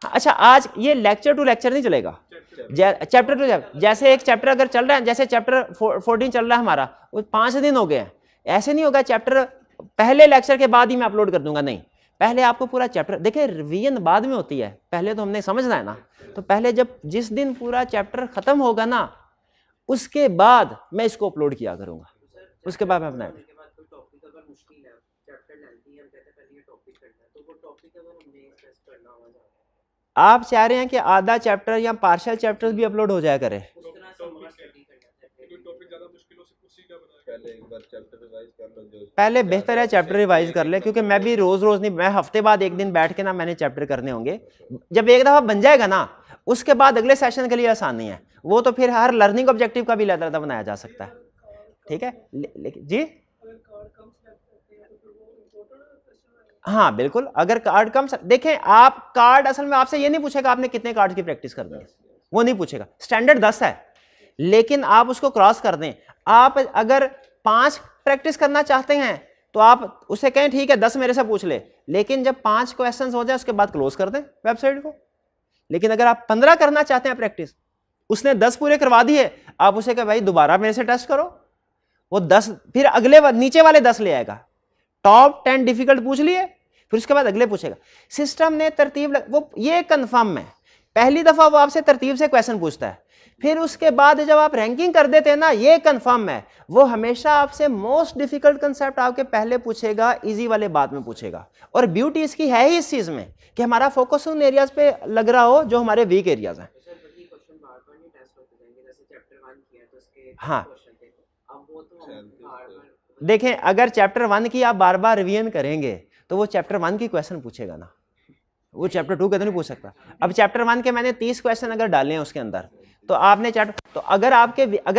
अच्छा, आज ये लेक्चर टू लेक्चर नहीं चलेगा, चैप्टर टू चैप्टर, जैसे एक चैप्टर अगर चल रहा है, जैसे चैप्टर 14 चल रहा है हमारा, वो 5 दिन हो गए हैं, ऐसे नहीं होगा चैप्टर पहले लेक्चर के बाद ही मैं अपलोड कर दूंगा, नहीं, पहले आपको पूरा चैप्टर, देखिए रिवीजन बाद में होती है, पहले तो हमने समझना है ना। तो पहले जब जिस दिन पूरा चैप्टर खत्म होगा ना, उसके बाद मैं इसको अपलोड किया करूंगा, उसके बाद मैं अपना आप चाह रहे हैं कि आधा चैप्टर या पार्शियल चैप्टर भी अपलोड हो जाया करे। पहले बेहतर है चैप्टर रिवाइज कर ले, क्योंकि मैं भी रोज रोज नहीं, मैं हफ्ते बाद एक दिन बैठ के ना मैंने चैप्टर करने होंगे। जब एक दफा बन जाएगा ना, उसके बाद अगले सेशन के लिए आसान नहीं है, वो तो फिर हर लर्निंग ऑब्जेक्टिव का भी अलग बनाया जा सकता है। ठीक है, लेकिन जी हाँ बिल्कुल, अगर कार्ड कम, देखें आप कार्ड असल में आपसे ये नहीं पूछेगा आपने कितने कार्ड की प्रैक्टिस करनी है, वो नहीं पूछेगा। स्टैंडर्ड 10 है, लेकिन आप उसको क्रॉस कर दें। आप अगर 5 प्रैक्टिस करना चाहते हैं तो आप उसे कहें ठीक है 10 मेरे से पूछ ले, लेकिन जब 5 क्वेश्चंस हो जाए उसके बाद क्लोज कर दें वेबसाइट को। लेकिन अगर आप 15 करना चाहते हैं प्रैक्टिस, उसने 10 पूरे करवा दिए, आप उसे कहे भाई दोबारा मेरे से टेस्ट करो, वो 10 फिर अगले नीचे वाले 10 ले आएगा। टॉप 10 डिफिकल्ट पूछ लिए, फिर उसके बाद अगले पूछेगा। सिस्टम ने तरतीब वो ये कंफर्म है, पहली दफा वो आपसे तरतीब से क्वेश्चन पूछता है, फिर उसके बाद जब आप रैंकिंग कर देते हैं ना, ये कंफर्म है वो हमेशा आपसे मोस्ट डिफिकल्ट कंसेप्ट आपके पहले पूछेगा, इजी वाले बाद में पूछेगा। और ब्यूटी इसकी है ही इस चीज में कि हमारा फोकस उन एरियाज पे लग रहा हो जो हमारे वीक एरियाज हैं। हाँ देखें, अगर चैप्टर 1 की आप बार बार रिवीजन करेंगे तो वो चैप्टर 1 की क्वेश्चन पूछेगा ना, वो चैप्टर 2 के तो नहीं पूछ सकता। अब चैप्टर 1 के मैंने 30 क्वेश्चन अगर डाले हैं उसके अंदर, तो आपने चैप्टर, तो अगर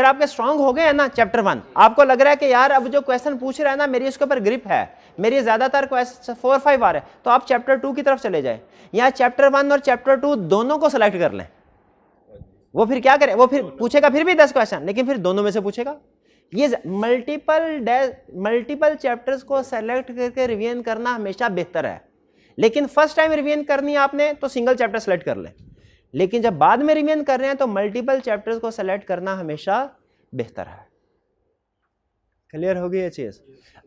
आपके स्ट्रांग हो गए हैं ना चैप्टर 1, आपको लग रहा है कि यार अब जो क्वेश्चन पूछ रहा है ना मेरी उसके ऊपर ग्रिप है, मेरी ज्यादातर क्वेश्चन 4-5 आ रहे हैं, तो आप चैप्टर 2 की तरफ चले जाए, या चैप्टर 1 और चैप्टर 2 दोनों को सिलेक्ट कर लें। वो फिर क्या करे, वो फिर पूछेगा फिर भी 10 क्वेश्चन, लेकिन फिर दोनों में से पूछेगा। ये मल्टीपल चैप्टर्स को सेलेक्ट करके रिवीजन करना हमेशा बेहतर है, लेकिन फर्स्ट टाइम रिवीजन करनी है आपने तो सिंगल चैप्टर सेलेक्ट कर लें, लेकिन जब बाद में रिवीजन कर रहे हैं तो मल्टीपल चैप्टर्स को सेलेक्ट करना हमेशा बेहतर है। क्लियर हो गई ये चीज?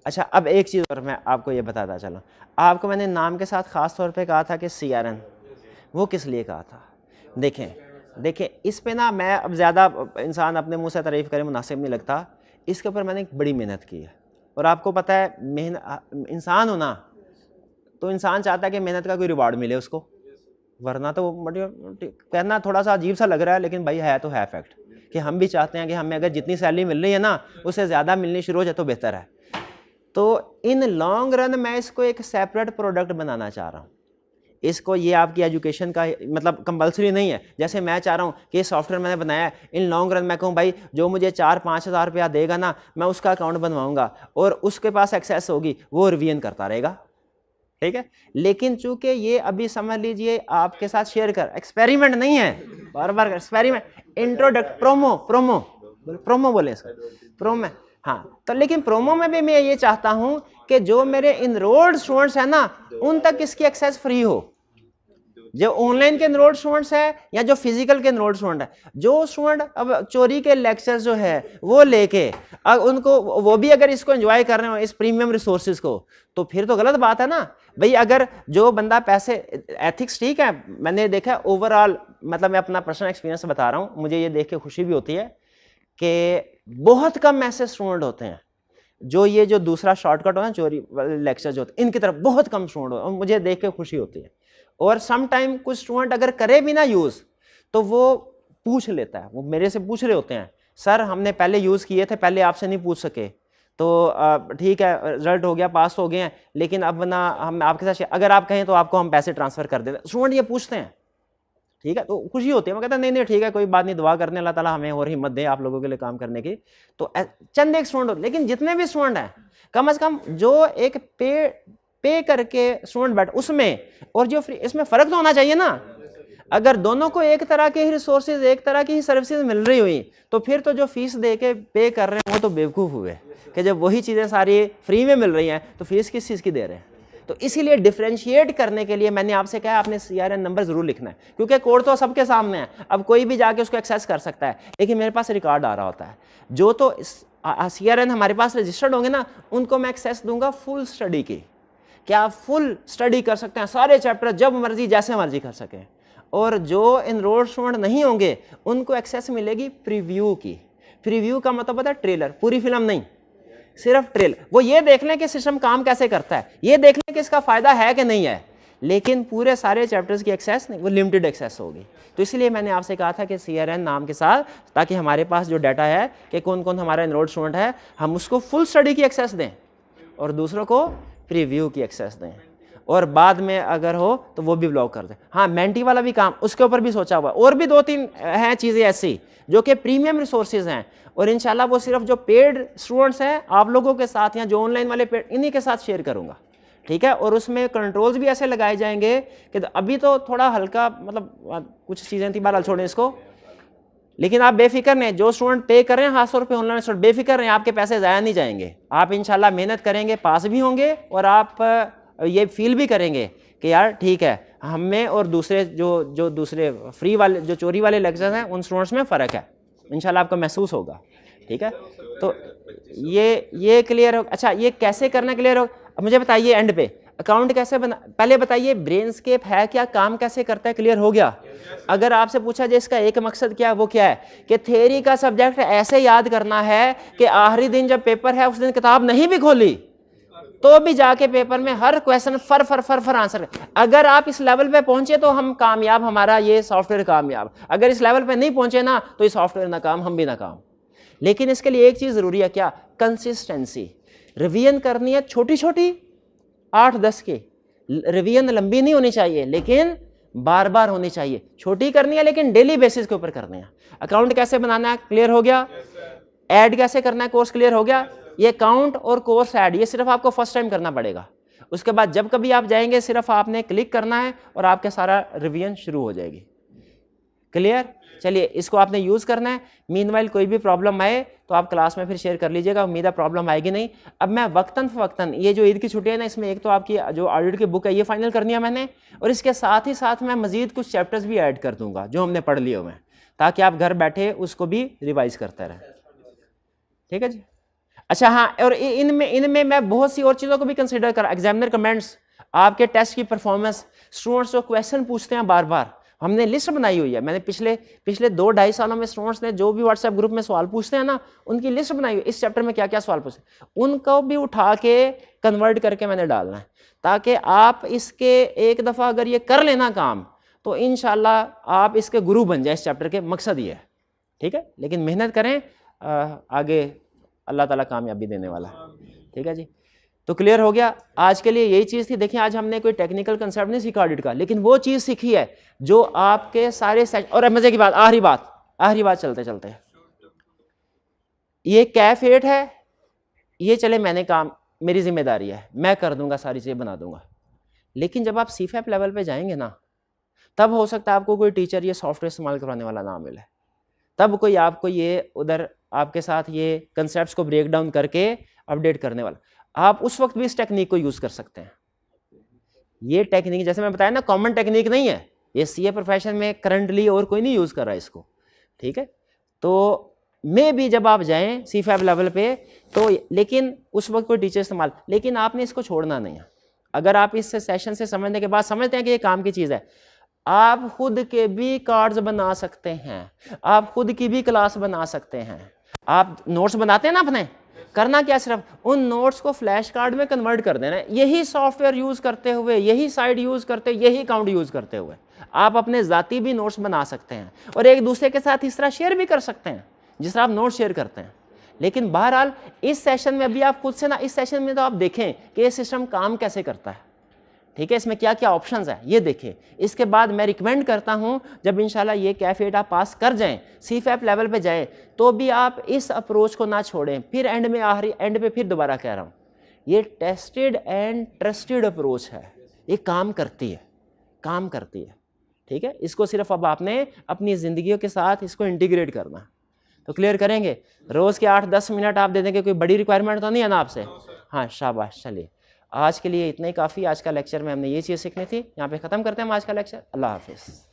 अच्छा, अब एक चीज और मैं आपको ये बताता चलो, आपको मैंने नाम के साथ खास तौर पे कहा था कि CRN, वो किस लिए कहा था? देखें इस पे ना मैं अब ज़्यादा इंसान अपने मुंह से तारीफ करे मुनासिब नहीं लगता, इसके ऊपर मैंने एक बड़ी मेहनत की है, और आपको पता है इंसान हो ना, तो इंसान चाहता है कि मेहनत का कोई रिवार्ड मिले उसको, वरना तो कहना थोड़ा सा अजीब सा लग रहा है, लेकिन भाई है तो है फैक्ट कि हम भी चाहते हैं कि हमें अगर जितनी सैलरी मिल रही है ना उससे ज़्यादा मिलनी शुरू हो जाए तो बेहतर है। तो इन लॉन्ग रन मैं इसको एक सेपरेट प्रोडक्ट बनाना चाह रहा हूँ। इसको ये आपकी एजुकेशन का मतलब कंपलसरी नहीं है, जैसे मैं चाह रहा हूँ कि ये सॉफ्टवेयर मैंने बनाया है, इन लॉन्ग रन मैं कहूँ भाई जो मुझे 4-5 हज़ार रुपया देगा ना, मैं उसका अकाउंट बनवाऊंगा और उसके पास एक्सेस होगी, वो रिवीजन करता रहेगा, ठीक है। लेकिन चूंकि ये अभी समझ लीजिए आपके साथ शेयर कर, एक्सपेरिमेंट नहीं है, बार बार एक्सपेरिमेंट, इंट्रोडक्ट प्रोमो बोले इसको, प्रोमो, हाँ। तो लेकिन प्रोमो में भी मैं ये चाहता हूं कि जो मेरे इनरोल्ड स्टूडेंट्स हैं ना उन तक इसकी एक्सेस फ्री हो, जो ऑनलाइन के इनरोल्ड स्टूडेंट्स है या जो फिजिकल के इनरोल्ड स्टूडेंट है। जो स्टूडेंट अब चोरी के लेक्चर्स जो है वो लेके अब उनको वो भी अगर इसको एंजॉय कर रहे हो इस प्रीमियम रिसोर्सेज को, तो फिर तो गलत बात है ना भाई। अगर जो बंदा पैसे, एथिक्स ठीक है, मैंने देखा ओवरऑल, मतलब मैं अपना पर्सनल एक्सपीरियंस बता रहा हूँ, मुझे ये देख के खुशी भी होती है कि बहुत कम ऐसे स्टूडेंट होते हैं जो ये जो दूसरा शॉर्टकट हो ना चोरी वाले लेक्चर जो होते हैं इनकी तरफ बहुत कम स्टूडेंट हो, और मुझे देख के खुशी होती है। और सम टाइम कुछ स्टूडेंट अगर करे भी ना यूज़ तो वो पूछ लेता है, वो मेरे से पूछ रहे होते हैं सर हमने पहले यूज़ किए थे, पहले आपसे नहीं पूछ सके, तो ठीक है रिजल्ट हो गया, पास हो गए हैं, लेकिन अब ना हम आपके साथ अगर आप कहें तो आपको हम पैसे ट्रांसफ़र कर देते हैं। स्टूडेंट ये पूछते हैं, ठीक है, तो खुशी होती है। मैं कहता नहीं नहीं ठीक है कोई बात नहीं, दुआ करने अल्लाह ताला हमें और हिम्मत दे आप लोगों के लिए काम करने की। तो चंद एक स्टूडेंट हो, लेकिन जितने भी स्टूडेंट हैं कम से कम जो एक पे करके स्टूडेंट बैठ उसमें और जो फ्री, इसमें फ़र्क तो होना चाहिए ना। अगर दोनों को एक तरह के ही रिसोर्सेज, एक तरह की ही सर्विसेज मिल रही हुई, तो फिर तो जो फीस दे के पे कर रहे हैं वो तो बेवकूफ़ हुए कि जब वही चीज़ें सारी फ्री में मिल रही हैं तो फीस किस चीज़ की दे रहे हैं। तो इसीलिए डिफरेंशिएट करने के लिए मैंने आपसे कहा आपने CRN नंबर जरूर लिखना है, क्योंकि कोड तो सबके सामने है, अब कोई भी जाके उसको एक्सेस कर सकता है, लेकिन मेरे पास रिकॉर्ड आ रहा होता है। जो तो CRN हमारे पास रजिस्टर्ड होंगे ना उनको मैं एक्सेस दूंगा फुल स्टडी की, क्या आप फुल स्टडी कर सकते हैं, सारे चैप्टर जब मर्जी जैसे मर्जी कर सकें। और जो इनरोल्ड स्टूडेंट नहीं होंगे उनको एक्सेस मिलेगी प्रीव्यू की। प्रीव्यू का मतलब होता है ट्रेलर, पूरी फिल्म नहीं, सिर्फ ट्रेलर। वो ये देख लें कि सिस्टम काम कैसे करता है, ये देख लें कि इसका फायदा है कि नहीं है, लेकिन पूरे सारे चैप्टर्स की एक्सेस नहीं, वो लिमिटेड एक्सेस होगी। तो इसलिए मैंने आपसे कहा था कि CRN नाम के साथ, ताकि हमारे पास जो डाटा है कि कौन कौन हमारा इनरोल्ड स्टूडेंट है, हम उसको फुल स्टडी की एक्सेस दें और दूसरों को प्रीव्यू की एक्सेस दें, और बाद में अगर हो तो वो भी ब्लॉक कर दें। हाँ, मेंटी वाला भी काम उसके ऊपर भी सोचा हुआ, और भी 2-3 हैं चीज़ें ऐसी जो कि प्रीमियम रिसोर्सेज हैं, और इंशाल्लाह वो सिर्फ जो पेड स्टूडेंट्स हैं आप लोगों के साथ या जो ऑनलाइन वाले पेड, इन्हीं के साथ शेयर करूँगा, ठीक है। और उसमें कंट्रोल्स भी ऐसे लगाए जाएंगे कि अभी तो थोड़ा हल्का, मतलब कुछ चीज़ें थी, बहरहाल छोड़ें इसको, लेकिन आप बेफिक्र नहीं, जो स्टूडेंट पे कर रहे हैं 700 रुपये ऑनलाइन स्टूडेंट, बेफिक्र नहीं, आपके पैसे ज़ाया नहीं जाएंगे, आप इंशाल्लाह मेहनत करेंगे, पास भी होंगे, और आप ये फील भी करेंगे कि यार ठीक है हमें और दूसरे जो दूसरे फ्री वाले जो चोरी वाले लेक्चर्स हैं उन स्टूडेंट्स में फ़र्क है, इंशाल्लाह आपको महसूस होगा, ठीक है। तो ये क्लियर हो। अच्छा, ये कैसे करना क्लियर हो, मुझे बताइए एंड पे अकाउंट कैसे बना, पहले बताइए ब्रेनस्केप है क्या, काम कैसे करता है, क्लियर हो गया। अगर आपसे पूछा जाए इसका एक मकसद क्या है, वो क्या है कि थ्योरी का सब्जेक्ट ऐसे याद करना है कि आखिरी दिन जब पेपर है उस दिन किताब नहीं भी खोली तो भी जाके पेपर में हर क्वेश्चन फर आंसर। अगर आप इस लेवल पे पहुंचे तो हम कामयाब, हमारा ये सॉफ्टवेयर कामयाब। अगर इस लेवल पे नहीं पहुंचे ना तो ये सॉफ्टवेयर नाकाम, हम भी नाकाम। लेकिन इसके लिए एक चीज़ ज़रूरी है, क्या, कंसिस्टेंसी। रिवीजन करनी है छोटी छोटी 8-10 की, रिवीजन लंबी नहीं होनी चाहिए लेकिन बार बार होनी चाहिए, छोटी करनी है लेकिन डेली बेसिस के ऊपर करनी है। अकाउंट कैसे बनाना है क्लियर हो गया, ऐड कैसे करना है कोर्स क्लियर हो गया। ये अकाउंट और कोर्स ऐड ये सिर्फ आपको फर्स्ट टाइम करना पड़ेगा, उसके बाद जब कभी आप जाएंगे सिर्फ आपने क्लिक करना है और आपका सारा रिवीजन शुरू हो जाएगी। क्लियर, चलिए इसको आपने यूज़ करना है। मीनवाइल कोई भी प्रॉब्लम आए तो आप क्लास में फिर शेयर कर लीजिएगा, उम्मीद है प्रॉब्लम आएगी नहीं। अब मैं वक्तन फवक्तन ये जो ईद की छुट्टियाँ है ना, इसमें एक तो आपकी जो ऑडिट की बुक है ये फाइनल करनी है मैंने, और इसके साथ ही साथ मैं मजीद कुछ चैप्टर्स भी ऐड कर दूंगा जो हमने पढ़ लिए हुए हैं, ताकि आप घर बैठे उसको भी रिवाइज करते रहें। ठीक है जी। अच्छा हाँ, और इनमें मैं बहुत सी और चीज़ों को भी कंसिडर करा, एग्जामिनर कमेंट्स, आपके टेस्ट की परफॉर्मेंस, स्टूडेंट्स जो क्वेश्चन पूछते हैं बार बार, हमने लिस्ट बनाई हुई है। मैंने पिछले 2-2.5 सालों में स्टूडेंट्स ने जो भी व्हाट्सएप ग्रुप में सवाल पूछते हैं ना, उनकी लिस्ट बनाई हुई, इस चैप्टर में क्या क्या सवाल पूछते हैं, उनको भी उठा के कन्वर्ट करके मैंने डालना है, ताकि आप इसके एक दफ़ा अगर ये कर लेना काम तो इंशाल्लाह आप इसके गुरु बन जाए। इस चैप्टर के मकसद ये है, ठीक है। लेकिन मेहनत करें, आगे अल्लाह ताला कामयाबी देने वाला है। ठीक है जी, तो क्लियर हो गया। आज के लिए यही चीज़ थी। देखिए आज हमने कोई टेक्निकल कंसेप्ट नहीं सीखा ऑडिट का, लेकिन वो चीज़ सीखी है जो आपके सारे और मजे की बात, आखिरी बात चलते चलते, ये कैफ 8 है, ये चले मैंने काम, मेरी जिम्मेदारी है, मैं कर दूंगा, सारी चीज़ें बना दूंगा। लेकिन जब आप सीफैप लेवल पे जाएंगे ना, तब हो सकता है आपको कोई टीचर ये सॉफ्टवेयर इस्तेमाल करवाने वाला ना मिले, तब कोई आपको ये उधर आपके साथ ये कंसेप्ट को ब्रेक डाउन करके अपडेट करने वाला। आप उस वक्त भी इस टेक्निक को यूज़ कर सकते हैं। ये टेक्निक जैसे मैं बताया ना, कॉमन टेक्निक नहीं है, ये सीए प्रोफेशन में करंटली और कोई नहीं यूज़ कर रहा है इसको। ठीक है, तो मे भी जब आप जाएं सीफैप लेवल पे तो, लेकिन उस वक्त कोई टीचर इस्तेमाल, लेकिन आपने इसको छोड़ना नहीं है। अगर आप इस सेशन से समझने के बाद समझते हैं कि ये काम की चीज़ है, आप खुद के भी कार्ड्स बना सकते हैं, आप खुद की भी क्लास बना सकते हैं। आप नोट्स बनाते हैं ना अपने, करना क्या, सिर्फ उन नोट्स को फ्लैश कार्ड में कन्वर्ट कर देना है। यही सॉफ्टवेयर यूज़ करते हुए, यही साइट यूज़ करते, यही अकाउंट यूज़ करते हुए आप अपने ज़ाती भी नोट्स बना सकते हैं और एक दूसरे के साथ इस तरह शेयर भी कर सकते हैं जिस तरह आप नोट्स शेयर करते हैं। लेकिन बहरहाल इस सेशन में अभी आप खुद से ना, इस सेशन में तो आप देखें कि ये सिस्टम काम कैसे करता है। ठीक है, इसमें क्या क्या ऑप्शंस है ये देखें। इसके बाद मैं रिकमेंड करता हूं जब इंशाल्लाह ये कैफ 8 आप पास कर जाएं, सीफैप लेवल पे जाएं, तो भी आप इस अप्रोच को ना छोड़ें। फिर एंड पे फिर दोबारा कह रहा हूं, ये टेस्टेड एंड ट्रस्टेड अप्रोच है, ये काम करती है। ठीक है, इसको सिर्फ अब आपने अपनी ज़िंदगियों के साथ इसको इंटीग्रेट करना। तो क्लियर करेंगे, रोज़ के 8-10 मिनट आप दे देंगे, कोई बड़ी रिक्वायरमेंट तो नहीं है ना आपसे? हाँ शाबाश। चलिए आज के लिए इतना ही काफ़ी, आज का लेक्चर में हमने ये चीज़ सीखनी थी, यहाँ पे ख़त्म करते हैं हम आज का लेक्चर। अल्लाह हाफिज़।